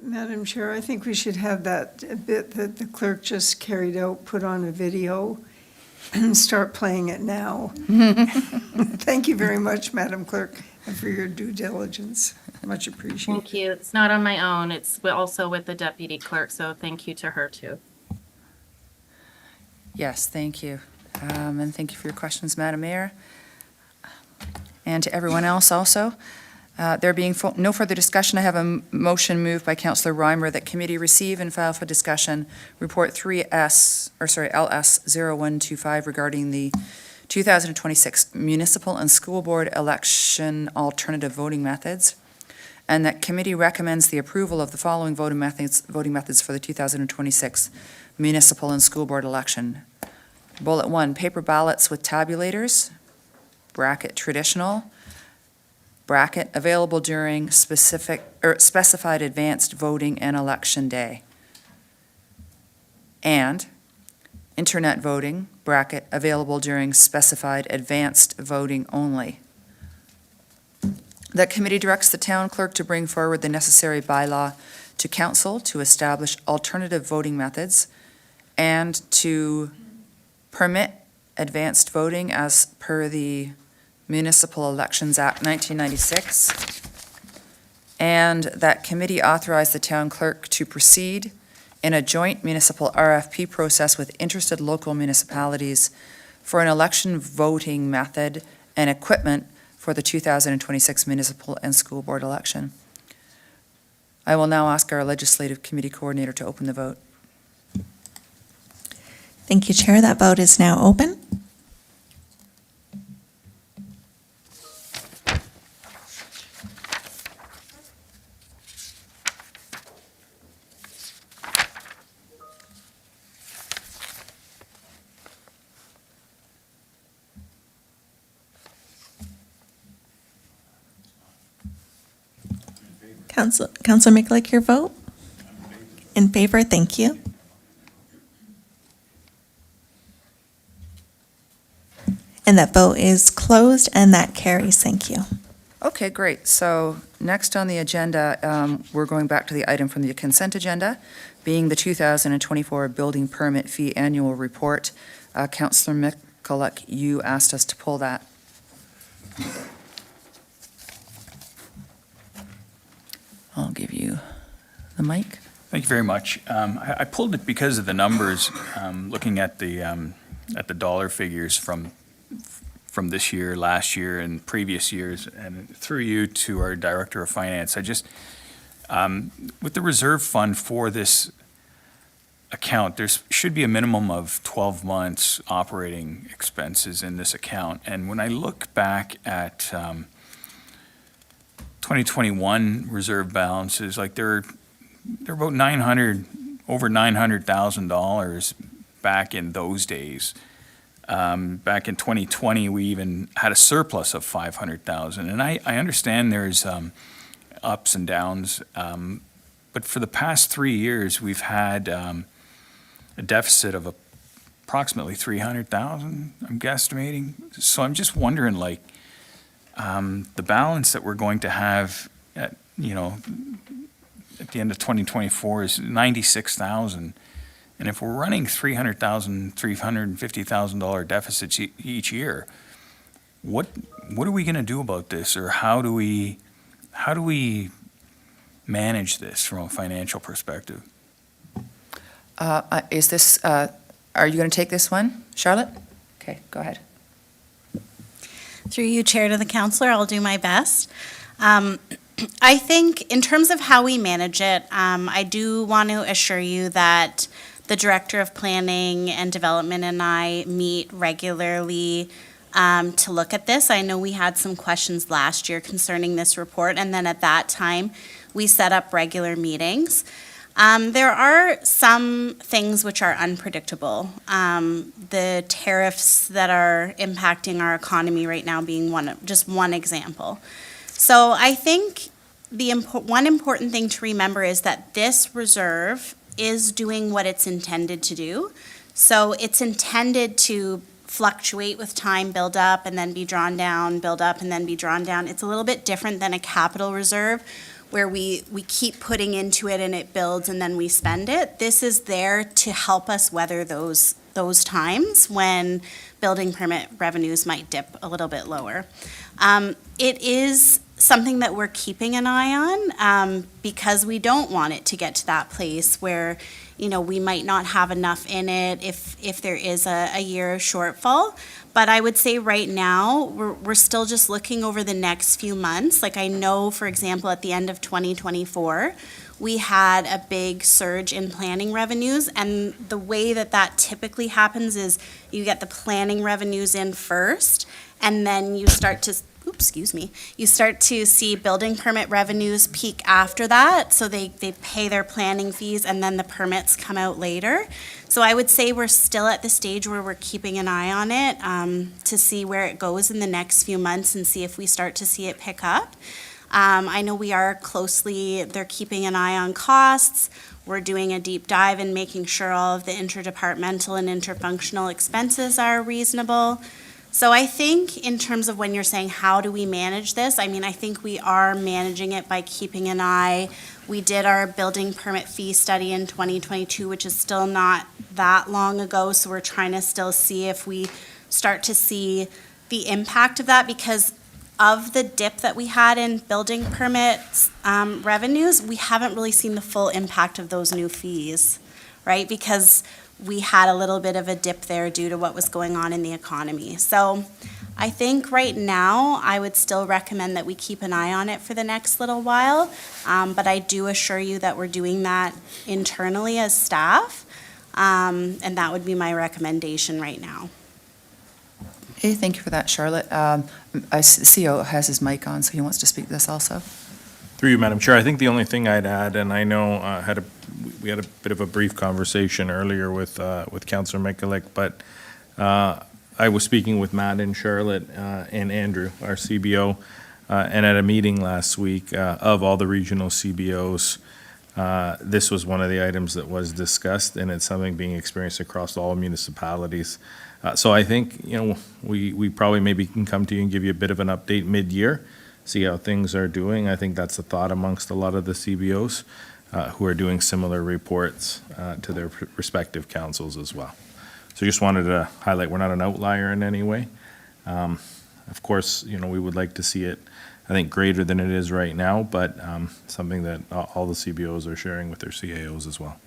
Madam Chair, I think we should have that bit that the clerk just carried out, put on a video and start playing it now. Thank you very much, Madam Clerk, and for your due diligence. Much appreciated. Thank you. It's not on my own. It's also with the deputy clerk, so thank you to her too. Yes, thank you. And thank you for your questions, Madam Mayor. And to everyone else also. There being no further discussion, I have a motion moved by Councillor Reimer that committee receive and file for discussion Report LS 0125 regarding the 2026 municipal and school board election alternative voting methods, and that committee recommends the approval of the following voting methods for the 2026 municipal and school board election. Bullet 1, paper ballots with tabulators, bracket traditional, bracket available during specified advanced voting and election day, and internet voting, bracket available during specified advanced voting only. That committee directs the town clerk to bring forward the necessary bylaw to council to establish alternative voting methods and to permit advanced voting as per the Municipal Elections Act 1996, and that committee authorized the town clerk to proceed in a joint municipal RFP process with interested local municipalities for an election voting method and equipment for the 2026 municipal and school board election. I will now ask our legislative committee coordinator to open the vote. Thank you, Chair. That vote is now open. Councilor Mikulik, your vote? In favor, thank you. And that vote is closed, and that carries, thank you. Okay, great. So next on the agenda, we're going back to the item from the consent agenda, being the 2024 building permit fee annual report. Councillor Mikulik, you asked us to pull that. I'll give you the mic. Thank you very much. I pulled it because of the numbers, looking at the dollar figures from this year, last year, and previous years, and through you to our Director of Finance. I just, with the reserve fund for this account, there should be a minimum of 12 months operating expenses in this account. And when I look back at 2021 reserve balances, like they're about over $900,000 back in those days. Back in 2020, we even had a surplus of $500,000. And I understand there's ups and downs, but for the past 3 years, we've had a deficit of approximately 300,000, I'm guesstimating. So I'm just wondering, like, the balance that we're going to have at, at the end of 2024 is 96,000. And if we're running $300,000, $350,000 deficits each year, what are we going to do about this, or how do we manage this from a financial perspective? Are you going to take this one, Charlotte? Okay, go ahead. Through you, Chair, to the Councillor, I'll do my best. I think in terms of how we manage it, I do want to assure you that the Director of Planning and Development and I meet regularly to look at this. I know we had some questions last year concerning this report, and then at that time, we set up regular meetings. There are some things which are unpredictable. The tariffs that are impacting our economy right now being just one example. So I think one important thing to remember is that this reserve is doing what it's intended to do. So it's intended to fluctuate with time, build up and then be drawn down, build up and then be drawn down. It's a little bit different than a capital reserve where we keep putting into it and it builds and then we spend it. This is there to help us weather those times when building permit revenues might dip a little bit lower. It is something that we're keeping an eye on because we don't want it to get to that place where, we might not have enough in it if there is a year of shortfall. But I would say right now, we're still just looking over the next few months. Like I know, for example, at the end of 2024, we had a big surge in planning revenues. And the way that typically happens is you get the planning revenues in first, and then you start to you start to see building permit revenues peak after that. So they pay their planning fees and then the permits come out later. So I would say we're still at the stage where we're keeping an eye on it to see where it goes in the next few months and see if we start to see it pick up. I know they're keeping an eye on costs. We're doing a deep dive and making sure all of the interdepartmental and interfunctional expenses are reasonable. So I think in terms of when you're saying how do we manage this, I think we are managing it by keeping an eye. We did our building permit fee study in 2022, which is still not that long ago, so we're trying to still see if we start to see the impact of that because of the dip that we had in building permits revenues, we haven't really seen the full impact of those new fees, right? Because we had a little bit of a dip there due to what was going on in the economy. So I think right now, I would still recommend that we keep an eye on it for the next little while. But I do assure you that we're doing that internally as staff. And that would be my recommendation right now. Okay, thank you for that, Charlotte. CEO has his mic on, so he wants to speak to this also. Through you, Madam Chair, I think the only thing I'd add, and I know we had a bit of a brief conversation earlier with Councillor Mikulik, but I was speaking with Matt and Charlotte and Andrew, our CBO, and at a meeting last week of all the regional CBOs, this was one of the items that was discussed, and it's something being experienced across all municipalities. So I think, we probably maybe can come to you and give you a bit of an update mid-year, see how things are doing. I think that's a thought amongst a lot of the CBOs who are doing similar reports to their respective councils as well. So just wanted to highlight we're not an outlier in any way. Of course, we would like to see it, I think, greater than it is right now, but something that all the CBOs are sharing with their CAOs as well.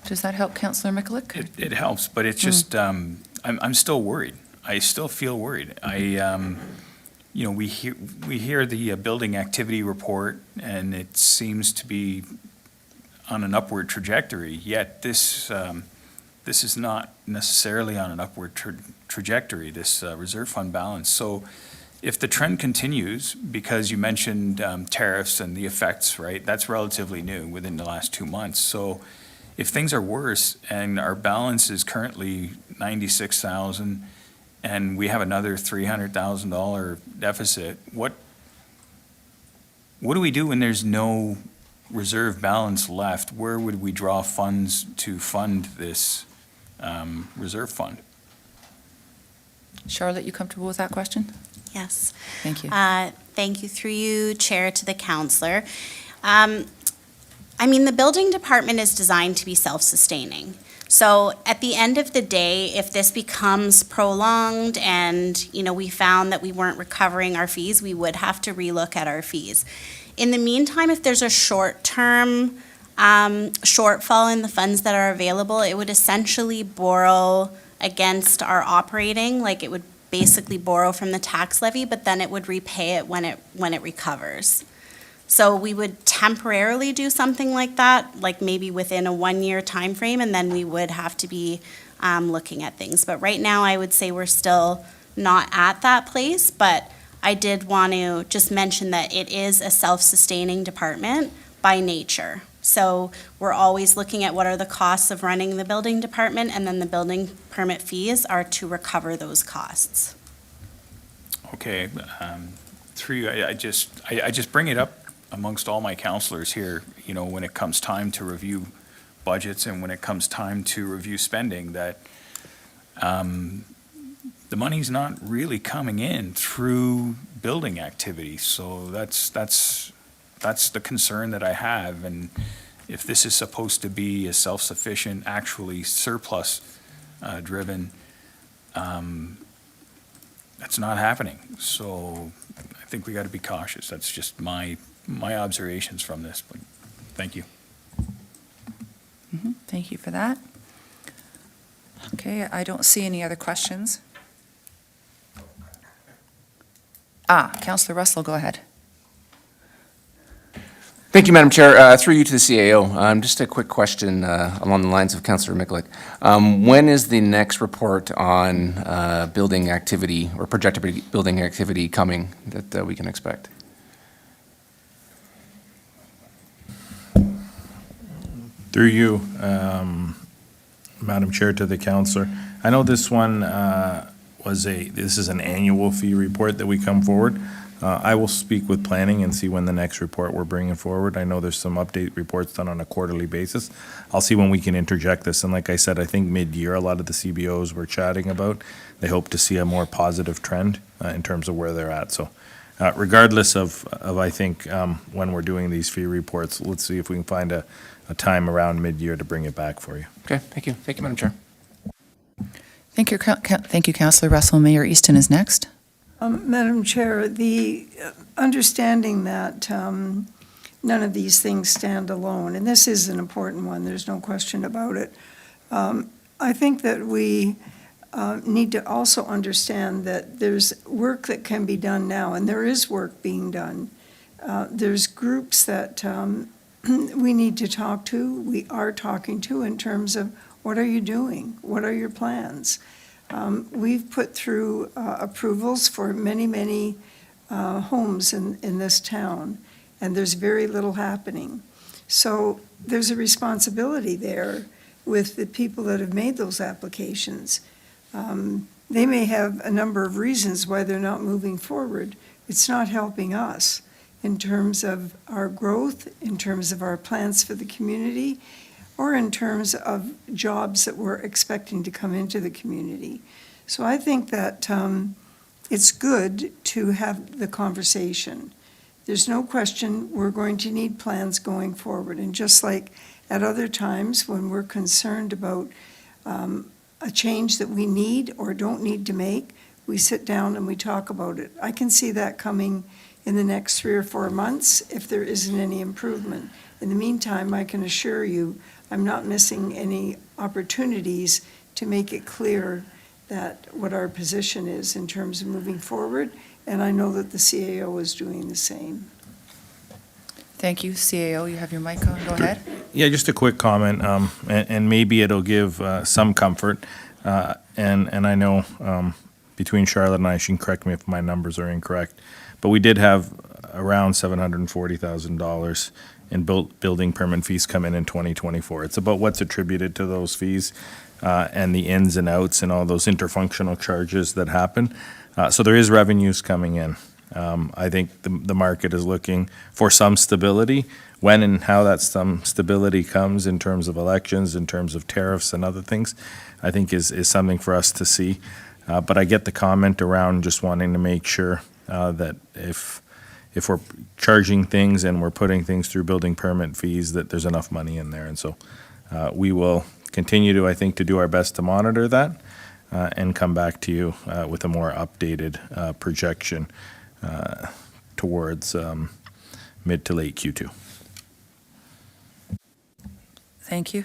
Does that help, Councillor Mikulik? It helps, but it's just, I'm still worried. I still feel worried. We hear the building activity report, and it seems to be on an upward trajectory, yet this is not necessarily on an upward trajectory, this reserve fund balance. So if the trend continues, because you mentioned tariffs and the effects, right, that's relatively new within the last 2 months. So if things are worse and our balance is currently 96,000 and we have another $300,000 deficit, what do we do when there's no reserve balance left, where would we draw funds to fund this reserve fund? Charlotte, you comfortable with that question? Yes. Thank you. Thank you through you, Chair, to the counselor. I mean, the building department is designed to be self-sustaining. So at the end of the day, if this becomes prolonged and, we found that we weren't recovering our fees, we would have to relook at our fees. In the meantime, if there's a short-term shortfall in the funds that are available, it would essentially borrow against our operating, like it would basically borrow from the tax levy, but then it would repay it when it recovers. So we would temporarily do something like that, like maybe within a 1-year time frame, and then we would have to be looking at things. But right now, I would say we're still not at that place, but I did want to just mention that it is a self-sustaining department by nature. So we're always looking at what are the costs of running the building department, and then the building permit fees are to recover those costs. Okay, through you, I just bring it up amongst all my counselors here, when it comes time to review budgets and when it comes time to review spending, that the money's not really coming in through building activity. So that's the concern that I have. And if this is supposed to be a self-sufficient, actually surplus driven, that's not happening. So I think we got to be cautious. That's just my observations from this, but thank you. Thank you for that. Okay, I don't see any other questions. Councillor Russell, go ahead. Thank you, Madam Chair. Through you to the CAO, just a quick question along the lines of Councillor Miklik. When is the next report on building activity or projected building activity coming that we can expect? Through you, Madam Chair, to the counselor. I know this one this is an annual fee report that we come forward. I will speak with planning and see when the next report we're bringing forward. I know there's some update reports done on a quarterly basis. I'll see when we can interject this. And like I said, I think mid-year, a lot of the CBOs we're chatting about, they hope to see a more positive trend in terms of where they're at. So regardless of I think, when we're doing these fee reports, let's see if we can find a time around mid-year to bring it back for you. Okay, thank you. Thank you, Madam Chair. Thank you, Councillor Russell. Mayor Easton is next. Madam Chair, the understanding that none of these things stand alone, and this is an important one, there's no question about it. I think that we need to also understand that there's work that can be done now, and there is work being done. There's groups that we need to talk to, we are talking to in terms of what are you doing? What are your plans? We've put through approvals for many homes in this town, and there's very little happening. So there's a responsibility there with the people that have made those applications. They may have a number of reasons why they're not moving forward. It's not helping us in terms of our growth, in terms of our plans for the community, or in terms of jobs that we're expecting to come into the community. So I think that it's good to have the conversation. There's no question we're going to need plans going forward. And just like at other times when we're concerned about a change that we need or don't need to make, we sit down and we talk about it. I can see that coming in the next 3 or 4 months if there isn't any improvement. In the meantime, I can assure you, I'm not missing any opportunities to make it clear that what our position is in terms of moving forward, and I know that the CAO is doing the same. Thank you. CAO, you have your mic on. Go ahead. Yeah, just a quick comment, and maybe it'll give some comfort. And I know between Charlotte and I, she can correct me if my numbers are incorrect, but we did have around $740,000 in building permit fees come in 2024. It's about what's attributed to those fees and the ins and outs and all those interfunctional charges that happen. So there is revenues coming in. I think the market is looking for some stability. When and how that some stability comes in terms of elections, in terms of tariffs and other things, I think is something for us to see. But I get the comment around just wanting to make sure that if we're charging things and we're putting things through building permit fees, that there's enough money in there. And so we will continue to, I think, to do our best to monitor that and come back to you with a more updated projection towards mid to late Q2. Thank you.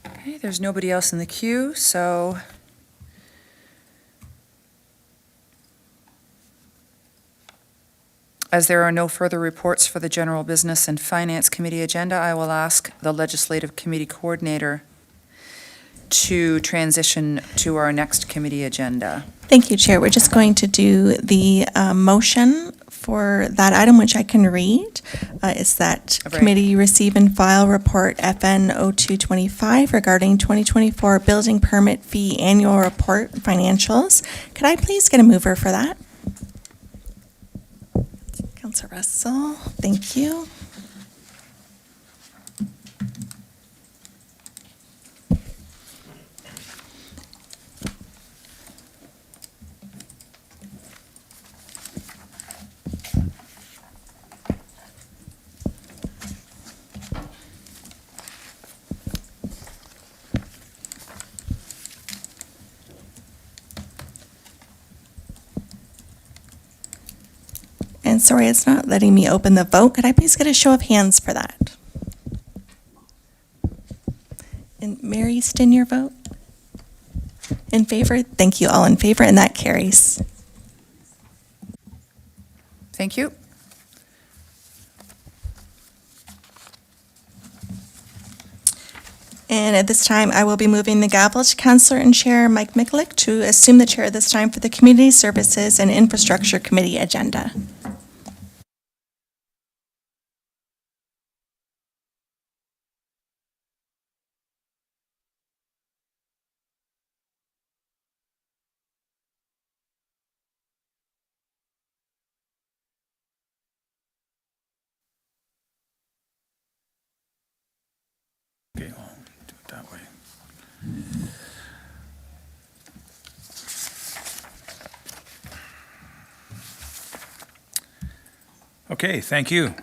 Okay, there's nobody else in the queue, so as there are no further reports for the General Business and Finance Committee agenda, I will ask the Legislative Committee Coordinator to transition to our next committee agenda. Thank you, Chair. We're just going to do the motion for that item, which I can read. Is that Right. committee receive and file report FN 0225 regarding 2024 building permit fee annual report financials. Could I please get a mover for that? Councilor Russell, thank you. And sorry, it's not letting me open the vote. Could I please get a show of hands for that? And Mary Stin, your vote? In favor? Thank you, all in favor, and that carries. Thank you. And at this time, I will be moving the gavel to Councillor and Chair Mike Mikulik to assume the chair this time for the Community Services and Infrastructure Committee agenda. Okay, I'll do it that way. Okay, thank you.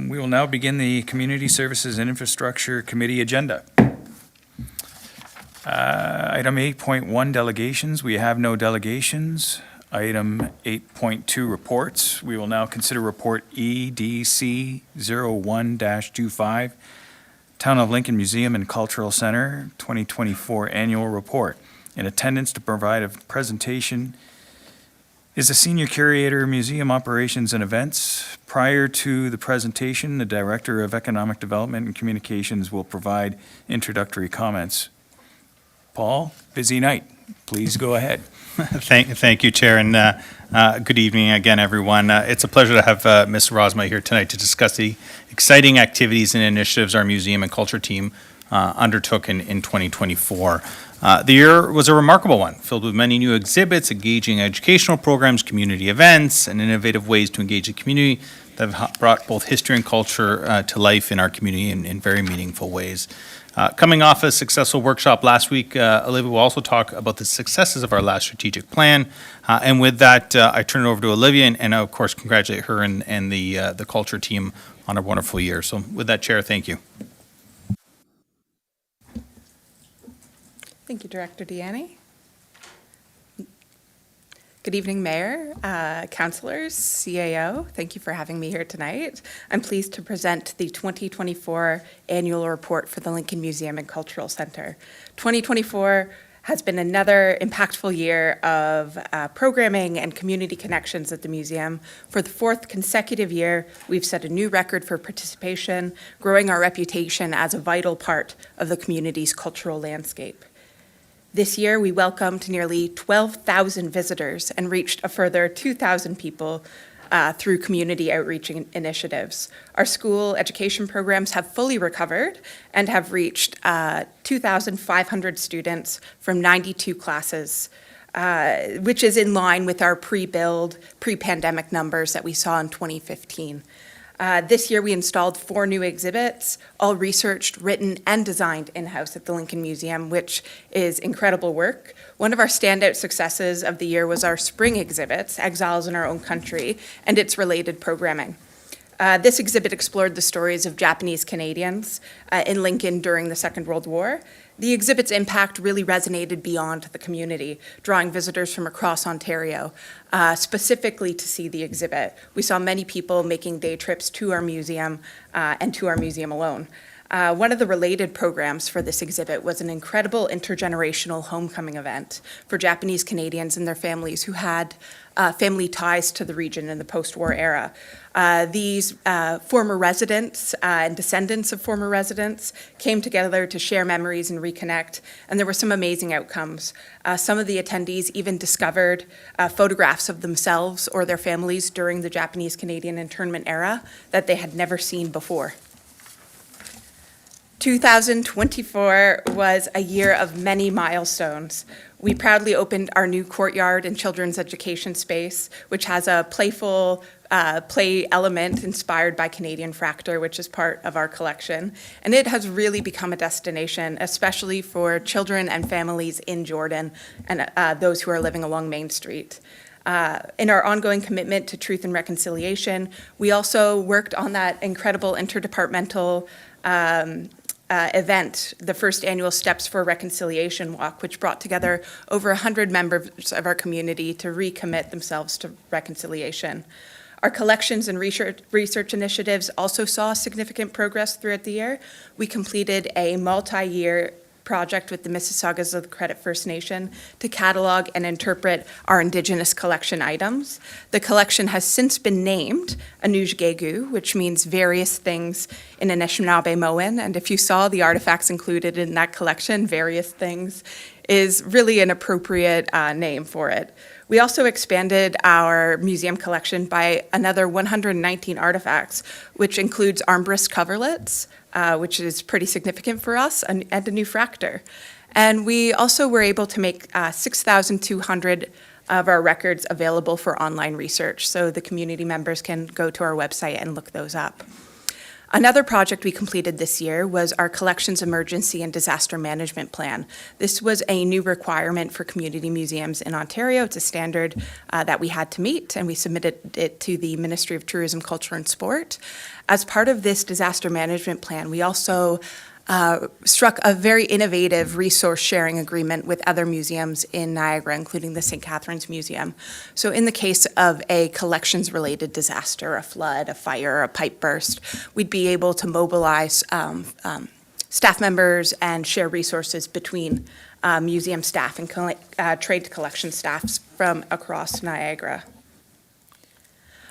We will now begin the Community Services and Infrastructure Committee agenda. Item 8.1, delegations. We have no delegations. Item 8.2, reports. We will now consider Report EDC 01-25, Town of Lincoln Museum and Cultural Center 2024 Annual Report. In attendance to provide a presentation is the Senior Curator, Museum Operations and Events. Prior to the presentation, the Director of Economic Development and Communications will provide introductory comments. Paul, busy night. Please go ahead. Thank you, Chair, and good evening again, everyone. It's a pleasure to have Ms. Rosma here tonight to discuss the exciting activities and initiatives our museum and culture team undertook in 2024. The year was a remarkable one, filled with many new exhibits, engaging educational programs, community events, and innovative ways to engage the community that have brought both history and culture to life in our community in very meaningful ways. Coming off a successful workshop last week, Olivia will also talk about the successes of our last strategic plan. And with that, I turn it over to Olivia and of course, congratulate her and the culture team on a wonderful year. So with that, Chair, thank you. Thank you, Director Deanne. Good evening, Mayor, councilors, CAO. Thank you for having me here tonight. I'm pleased to present the 2024 annual report for the Lincoln Museum and Cultural Center. 2024 has been another impactful year of programming and community connections at the museum. For the fourth consecutive year, we've set a new record for participation, growing our reputation as a vital part of the community's cultural landscape. This year, we welcomed nearly 12,000 visitors and reached a further 2,000 people through community outreach initiatives. Our school education programs have fully recovered and have reached 2,500 students from 92 classes which is in line with our pre-build, pre-pandemic numbers that we saw in 2015. This year, we installed 4 new exhibits, all researched, written, and designed in-house at the Lincoln Museum, which is incredible work. One of our standout successes of the year was our spring exhibits, Exiles in Our Own Country, and its related programming. This exhibit explored the stories of Japanese Canadians in Lincoln during the Second World War. The exhibit's impact really resonated beyond the community, drawing visitors from across Ontario, specifically to see the exhibit. We saw many people making day trips to our museum and to our museum alone. One of the related programs for this exhibit was an incredible intergenerational homecoming event for Japanese Canadians and their families who had family ties to the region in the post-war era. These former residents and descendants of former residents came together to share memories and reconnect, and there were some amazing outcomes. Some of the attendees even discovered photographs of themselves or their families during the Japanese Canadian internment era that they had never seen before. 2024 was a year of many milestones. We proudly opened our new courtyard and children's education space, which has a playful play element inspired by Canadian Fracture, which is part of our collection. And it has really become a destination, especially for children and families in Jordan and those who are living along Main Street. In our ongoing commitment to truth and reconciliation, we also worked on that incredible interdepartmental event, the first annual Steps for Reconciliation Walk, which brought together over 100 members of our community to recommit themselves to reconciliation. Our collections and research initiatives also saw significant progress throughout the year. We completed a multi-year project with the Mississaugas of the Credit First Nation to catalog and interpret our Indigenous collection items. The collection has since been named Anuj-Gegu, which means various things in Anishinaabe-Moan, and if you saw the artifacts included in that collection, various things, is really an appropriate name for it. We also expanded our museum collection by another 119 artifacts, which includes armbrust coverlets, which is pretty significant for us, and a new Fracture. And we also were able to make 6,200 of our records available for online research, so the community members can go to our website and look those up. Another project we completed this year was our Collections Emergency and Disaster Management Plan. This was a new requirement for community museums in Ontario. It's a standard that we had to meet, and we submitted it to the Ministry of Tourism, Culture and Sport. As part of this disaster management plan, we also struck a very innovative resource sharing agreement with other museums in Niagara, including the St. Catharines Museum. So in the case of a collections-related disaster, a flood, a fire, a pipe burst, we'd be able to mobilize staff members and share resources between museum staff and trade collection staffs from across Niagara.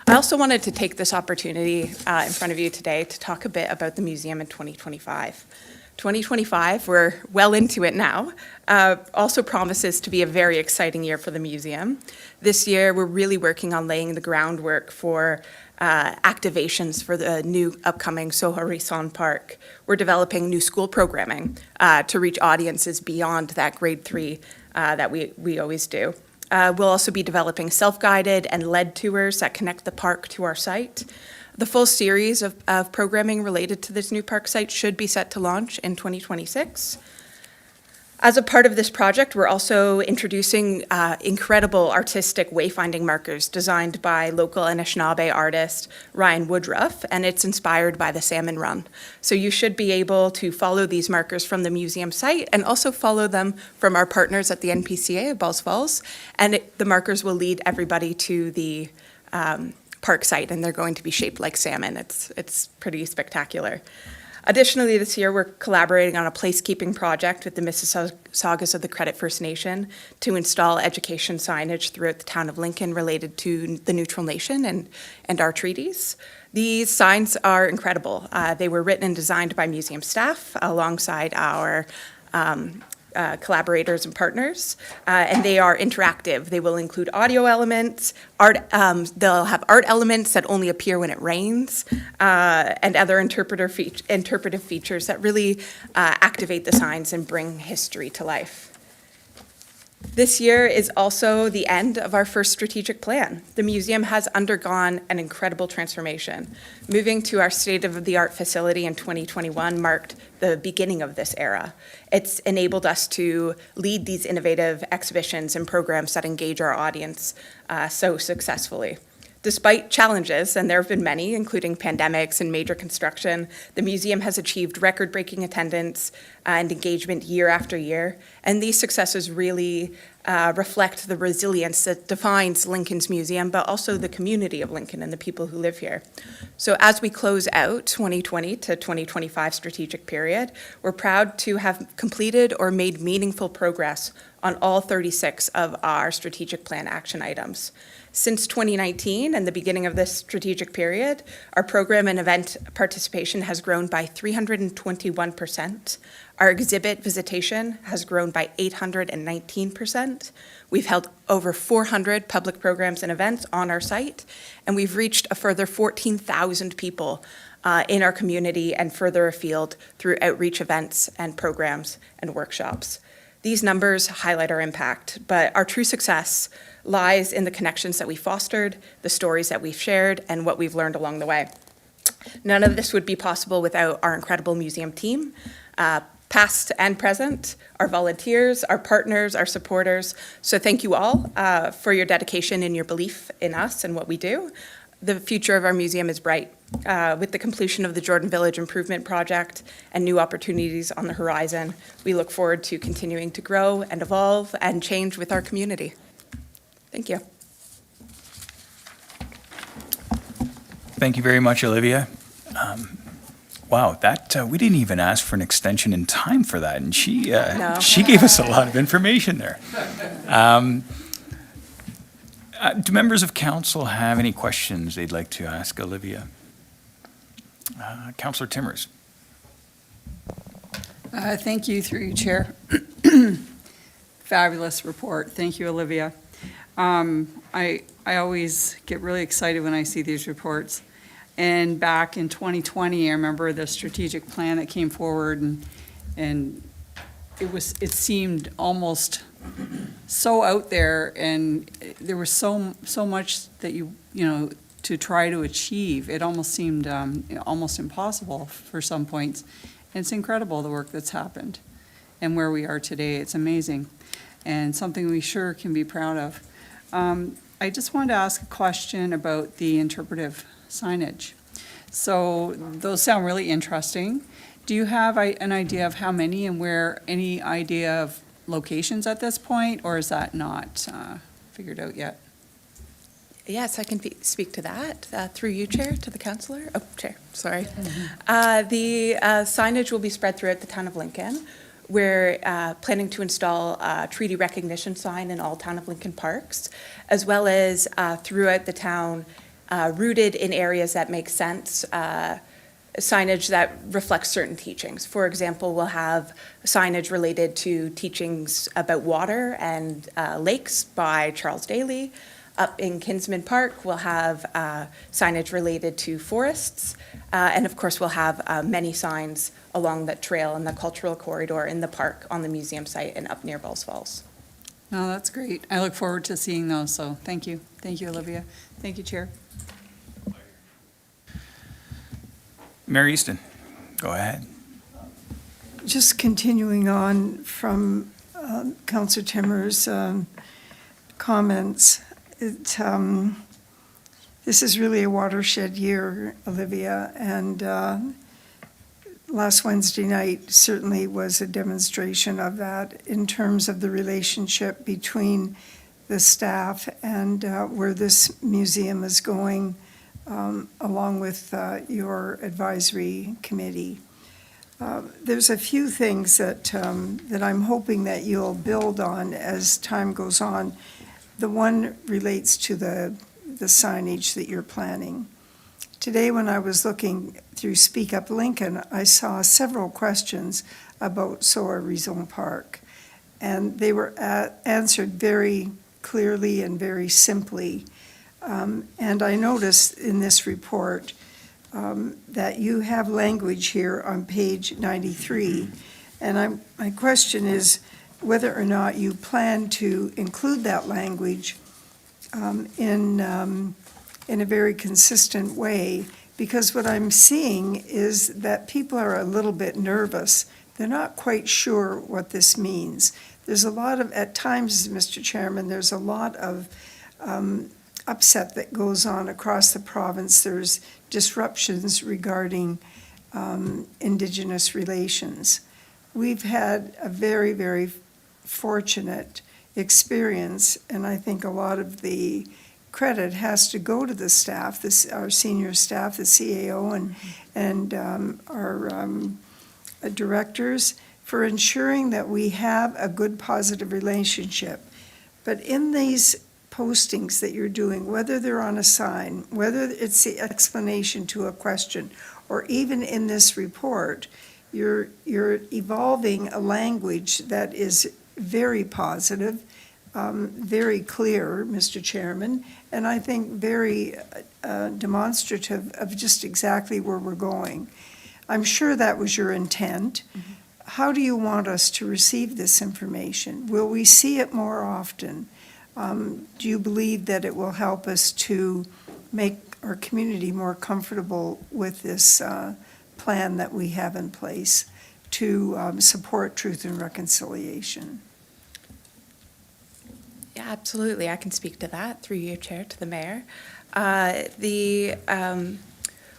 I also wanted to take this opportunity in front of you today to talk a bit about the museum in 2025. 2025, we're well into it now, also promises to be a very exciting year for the museum. This year, we're really working on laying the groundwork for activations for the new upcoming Soho-Risson Park. We're developing new school programming to reach audiences beyond that grade 3 that we always do. We'll also be developing self-guided and led tours that connect the park to our site. The full series of programming related to this new park site should be set to launch in 2026. As a part of this project, we're also introducing incredible artistic wayfinding markers designed by local Anishinaabe artist Ryan Woodruff, and it's inspired by the Salmon Run. So you should be able to follow these markers from the museum site and also follow them from our partners at the NPCA of Balls Falls, and the markers will lead everybody to the park site, and they're going to be shaped like salmon. It's pretty spectacular. Additionally, this year, we're collaborating on a placekeeping project with the Mississaugas of the Credit First Nation to install education signage throughout the town of Lincoln related to the Neutral Nation and our treaties. These signs are incredible. They were written and designed by museum staff alongside our collaborators and partners, and they are interactive. They will include audio elements, art. They'll have art elements that only appear when it rains, and other interpretive features that really activate the signs and bring history to life. This year is also the end of our first strategic plan. The museum has undergone an incredible transformation. Moving to our state-of-the-art facility in 2021 marked the beginning of this era. It's enabled us to lead these innovative exhibitions and programs that engage our audience so successfully. Despite challenges, and there have been many, including pandemics and major construction, the museum has achieved record-breaking attendance and engagement year after year, and these successes really reflect the resilience that defines Lincoln's museum, but also the community of Lincoln and the people who live here. So as we close out 2020 to 2025 strategic period, we're proud to have completed or made meaningful progress on all 36 of our strategic plan action items. Since 2019 and the beginning of this strategic period, our program and event participation has grown by 321%. Our exhibit visitation has grown by 819%. We've held over 400 public programs and events on our site, and we've reached a further 14,000 people in our community and further afield through outreach events and programs and workshops. These numbers highlight our impact, but our true success lies in the connections that we fostered, the stories that we've shared, and what we've learned along the way. None of this would be possible without our incredible museum team, past and present, our volunteers, our partners, our supporters. So thank you all for your dedication and your belief in us and what we do. The future of our museum is bright. With the completion of the Jordan Village Improvement Project and new opportunities on the horizon, we look forward to continuing to grow and evolve and change with our community. Thank you. Thank you very much, Olivia. Wow, that we didn't even ask for an extension in time for that, and she gave us a lot of information there. Do members of council have any questions they'd like to ask Olivia? Councillor Timmers. Thank you, through you, Chair. Fabulous report. Thank you, Olivia. I always get really excited when I see these reports. And back in 2020, I remember the strategic plan that came forward, and it seemed almost so out there, and there was so much that you know to try to achieve. It almost seemed almost impossible for some points. And it's incredible the work that's happened and where we are today. It's amazing and something we sure can be proud of. I just wanted to ask a question about the interpretive signage. So those sound really interesting. Do you have an idea of how many and where, any idea of locations at this point, or is that not figured out yet? Yes, I can speak to that through you, Chair, to the councillor. Oh, Chair, sorry. The signage will be spread throughout the town of Lincoln. We're planning to install a treaty recognition sign in all town of Lincoln parks, as well as throughout the town, rooted in areas that make sense, signage that reflects certain teachings. For example, we'll have signage related to teachings about water and lakes by Charles Daly. Up in Kinsman Park, we'll have signage related to forests. And of course, we'll have many signs along that trail and the cultural corridor in the park on the museum site and up near Bells Falls. No, that's great. I look forward to seeing those, so thank you. Thank you, Olivia. Thank you, Chair. Mary Easton, go ahead. Just continuing on from Councillor Timmer's comments, this is really a watershed year, Olivia, and last Wednesday night certainly was a demonstration of that in terms of the relationship between the staff and where this museum is going, along with your advisory committee. There's a few things that I'm hoping that you'll build on as time goes on. The one relates to the signage that you're planning. Today, when I was looking through Speak Up Lincoln, I saw several questions about Soar Raison Park, and they were answered very clearly and very simply. And I noticed in this report that you have language here on page 93, and my question is, whether or not you plan to include that language in a very consistent way, because what I'm seeing is that people are a little bit nervous. They're not quite sure what this means. There's a lot of, at times, Mr. Chairman, there's a lot of upset that goes on across the province. There's disruptions regarding Indigenous relations. We've had a very, very fortunate experience, and I think a lot of the credit has to go to the staff, our senior staff, the CAO and our directors, for ensuring that we have a good, positive relationship. But in these postings that you're doing, whether they're on a sign, whether it's the explanation to a question, or even in this report, you're evolving a language that is very positive, very clear, Mr. Chairman, and I think very demonstrative of just exactly where we're going. I'm sure that was your intent. How do you want us to receive this information? Will we see it more often? Do you believe that it will help us to make our community more comfortable with this plan that we have in place to support truth and reconciliation? Yeah, absolutely. I can speak to that through your chair to the mayor.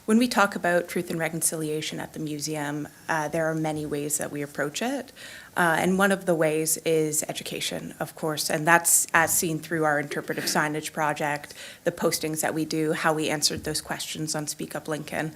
When we talk about truth and reconciliation at the museum, there are many ways that we approach it. And one of the ways is education, of course, and that's as seen through our interpretive signage project, the postings that we do, how we answered those questions on Speak Up Lincoln.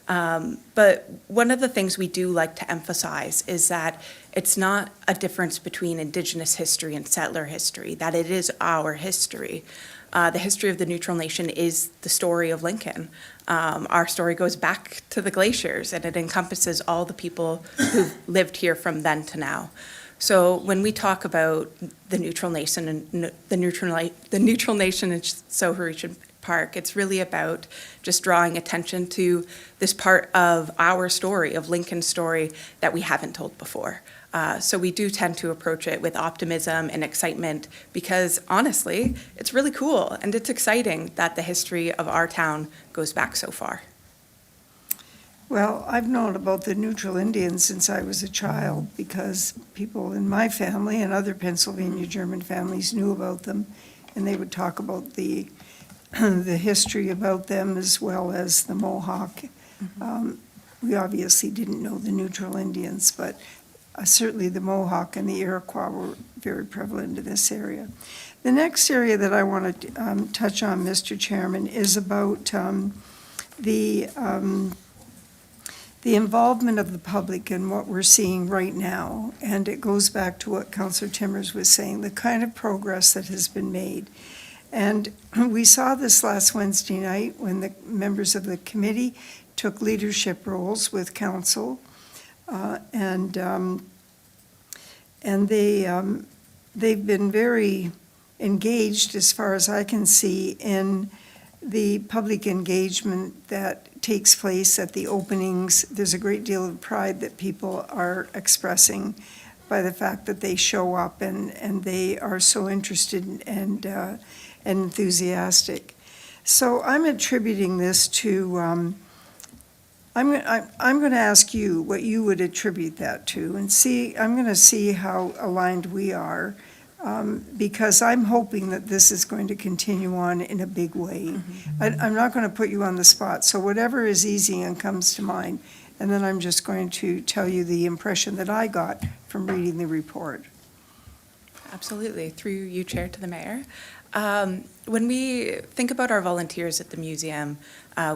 But one of the things we do like to emphasize is that it's not a difference between Indigenous history and settler history, that it is our history. The history of the Neutral Nation is the story of Lincoln. Our story goes back to the glaciers, and it encompasses all the people who've lived here from then to now. So when we talk about the Neutral Nation and the Neutral Nation in Soharishan Park, it's really about just drawing attention to this part of our story, of Lincoln's story, that we haven't told before. So we do tend to approach it with optimism and excitement because, honestly, it's really cool and it's exciting that the history of our town goes back so far. Well, I've known about the Neutral Indians since I was a child because people in my family and other Pennsylvania German families knew about them, and they would talk about the history about them as well as the Mohawk. We obviously didn't know the Neutral Indians, but certainly the Mohawk and the Iroquois were very prevalent in this area. The next area that I want to touch on, Mr. Chairman, is about the involvement of the public in what we're seeing right now. And it goes back to what Councillor Timmers was saying, the kind of progress that has been made. And we saw this last Wednesday night when the members of the committee took leadership roles with council. And they've been very engaged, as far as I can see, in the public engagement that takes place at the openings. There's a great deal of pride that people are expressing by the fact that they show up and they are so interested and enthusiastic. So I'm attributing this to, I'm going to ask you what you would attribute that to, and I'm going to see how aligned we are, because I'm hoping that this is going to continue on in a big way. I'm not going to put you on the spot, so whatever is easy and comes to mind, and then I'm just going to tell you the impression that I got from reading the report. Absolutely. Through you, Chair, to the Mayor. When we think about our volunteers at the museum,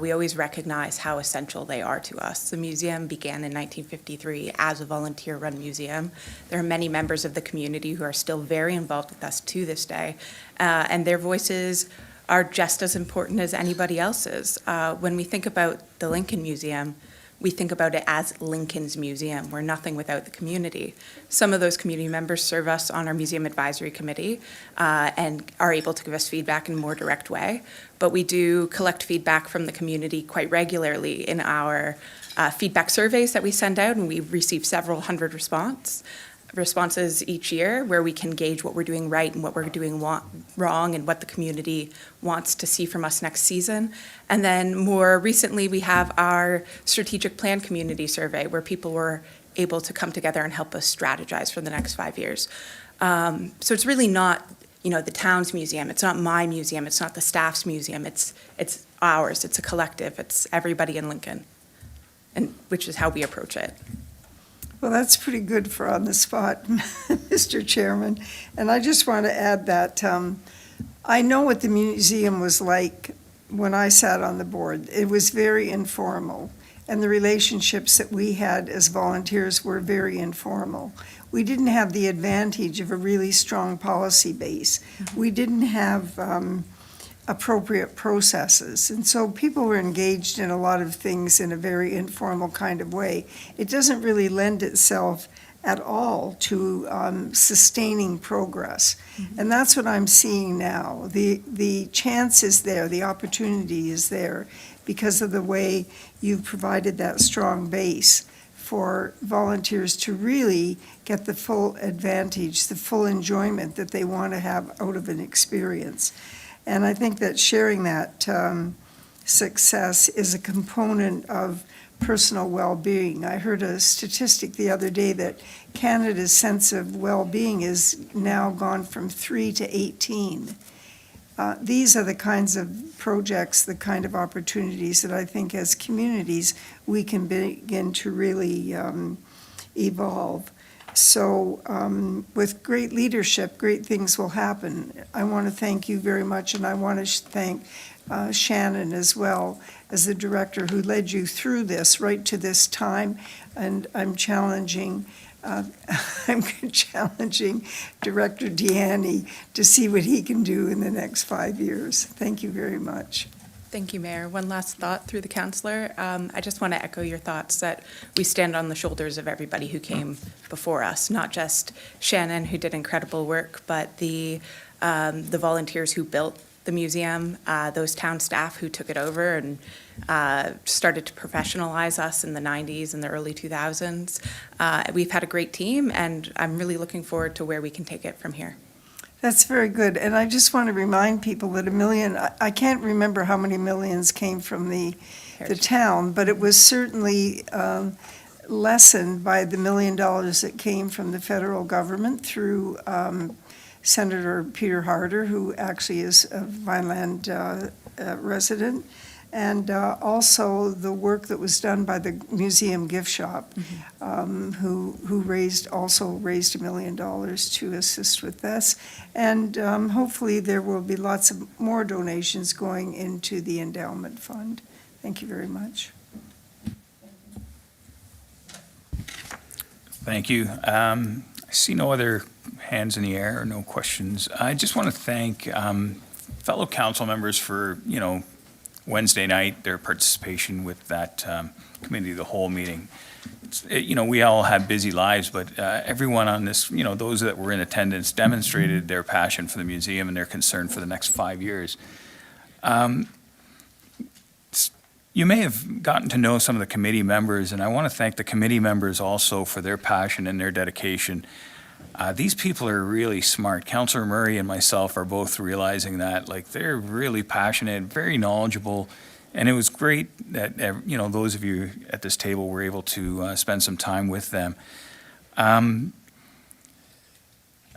we always recognize how essential they are to us. The museum began in 1953 as a volunteer-run museum. There are many members of the community who are still very involved with us to this day, and their voices are just as important as anybody else's. When we think about the Lincoln Museum, we think about it as Lincoln's Museum. We're nothing without the community. Some of those community members serve us on our Museum Advisory Committee and are able to give us feedback in a more direct way. But we do collect feedback from the community quite regularly in our feedback surveys that we send out, and we receive several hundred responses each year where we can gauge what we're doing right and what we're doing wrong and what the community wants to see from us next season. And then more recently, we have our strategic plan community survey where people were able to come together and help us strategize for the next 5 years. So it's really not, the town's museum. It's not my museum. It's not the staff's museum. It's ours. It's a collective. It's everybody in Lincoln, and which is how we approach it. Well, that's pretty good for on the spot, Mr. Chairman. And I just want to add that I know what the museum was like when I sat on the board. It was very informal, and the relationships that we had as volunteers were very informal. We didn't have the advantage of a really strong policy base. We didn't have appropriate processes. And so people were engaged in a lot of things in a very informal kind of way. It doesn't really lend itself at all to sustaining progress. And that's what I'm seeing now. The chance is there, the opportunity is there because of the way you've provided that strong base for volunteers to really get the full advantage, the full enjoyment that they want to have out of an experience. And I think that sharing that success is a component of personal well-being. I heard a statistic the other day that Canada's sense of well-being is now gone from 3 to 18. These are the kinds of projects, the kind of opportunities that I think as communities we can begin to really evolve. So with great leadership, great things will happen. I want to thank you very much, and I want to thank Shannon as well as the director who led you through this right to this time. And I'm challenging Director Deanne to see what he can do in the next 5 years. Thank you very much. Thank you, Mayor. One last thought through the councillor. I just want to echo your thoughts that we stand on the shoulders of everybody who came before us, not just Shannon, who did incredible work, but the volunteers who built the museum, those town staff who took it over and started to professionalize us in the 90s and the early 2000s. We've had a great team, and I'm really looking forward to where we can take it from here. That's very good. And I just want to remind people that I can't remember how many millions came from the town, but it was certainly lessened by the $1 million that came from the federal government through Senator Peter Harder, who actually is a Vineland resident, and also the work that was done by the museum gift shop, who also raised $1 million to assist with this. And hopefully there will be lots of more donations going into the endowment fund. Thank you very much. Thank you. I see no other hands in the air or no questions. I just want to thank fellow council members for, Wednesday night, their participation with that committee of the whole meeting. We all have busy lives, but everyone on this, those that were in attendance demonstrated their passion for the museum and their concern for the next 5 years. You may have gotten to know some of the committee members, and I want to thank the committee members also for their passion and their dedication. These people are really smart. Councillor Murray and myself are both realizing that. They're really passionate, very knowledgeable, and it was great that, those of you at this table were able to spend some time with them. I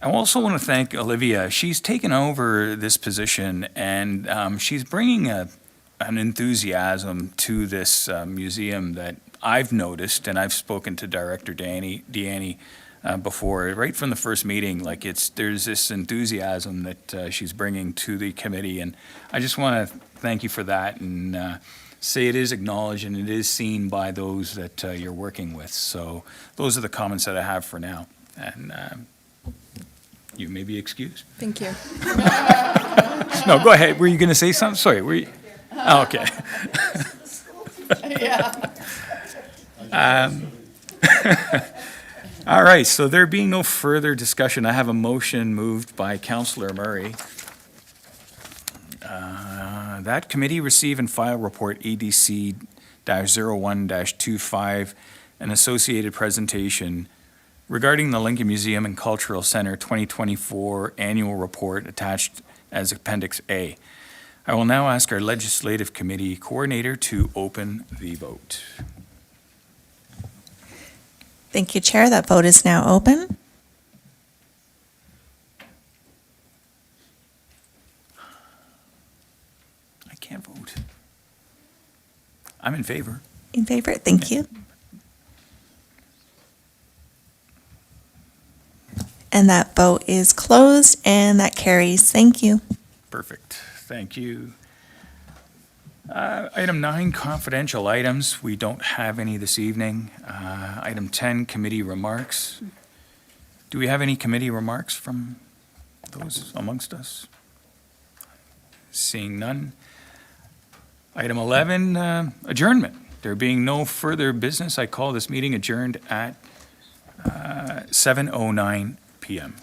also want to thank Olivia. She's taken over this position, and she's bringing an enthusiasm to this museum that I've noticed, and I've spoken to Director Deanne before, right from the first meeting. There's this enthusiasm that she's bringing to the committee, and I just want to thank you for that and say it is acknowledged and it is seen by those that you're working with. So those are the comments that I have for now, and you may be excused. Thank you. No, go ahead. Were you going to say something? Sorry, were you? Oh, okay. All right, so there being no further discussion, I have a motion moved by Councillor Murray. That committee receive and file report EDC-01-25, an associated presentation regarding the Lincoln Museum and Cultural Center 2024 Annual Report attached as Appendix A. I will now ask our Legislative Committee Coordinator to open the vote. Thank you, Chair. That vote is now open. I can't vote. I'm in favor. In favor? Thank you. And that vote is closed, and that carries. Thank you. Perfect. Thank you. Item 9, confidential items. We don't have any this evening. Item 10, committee remarks. Do we have any committee remarks from those amongst us? Seeing none. Item 11, adjournment. There being no further business, I call this meeting adjourned at 7:09 PM.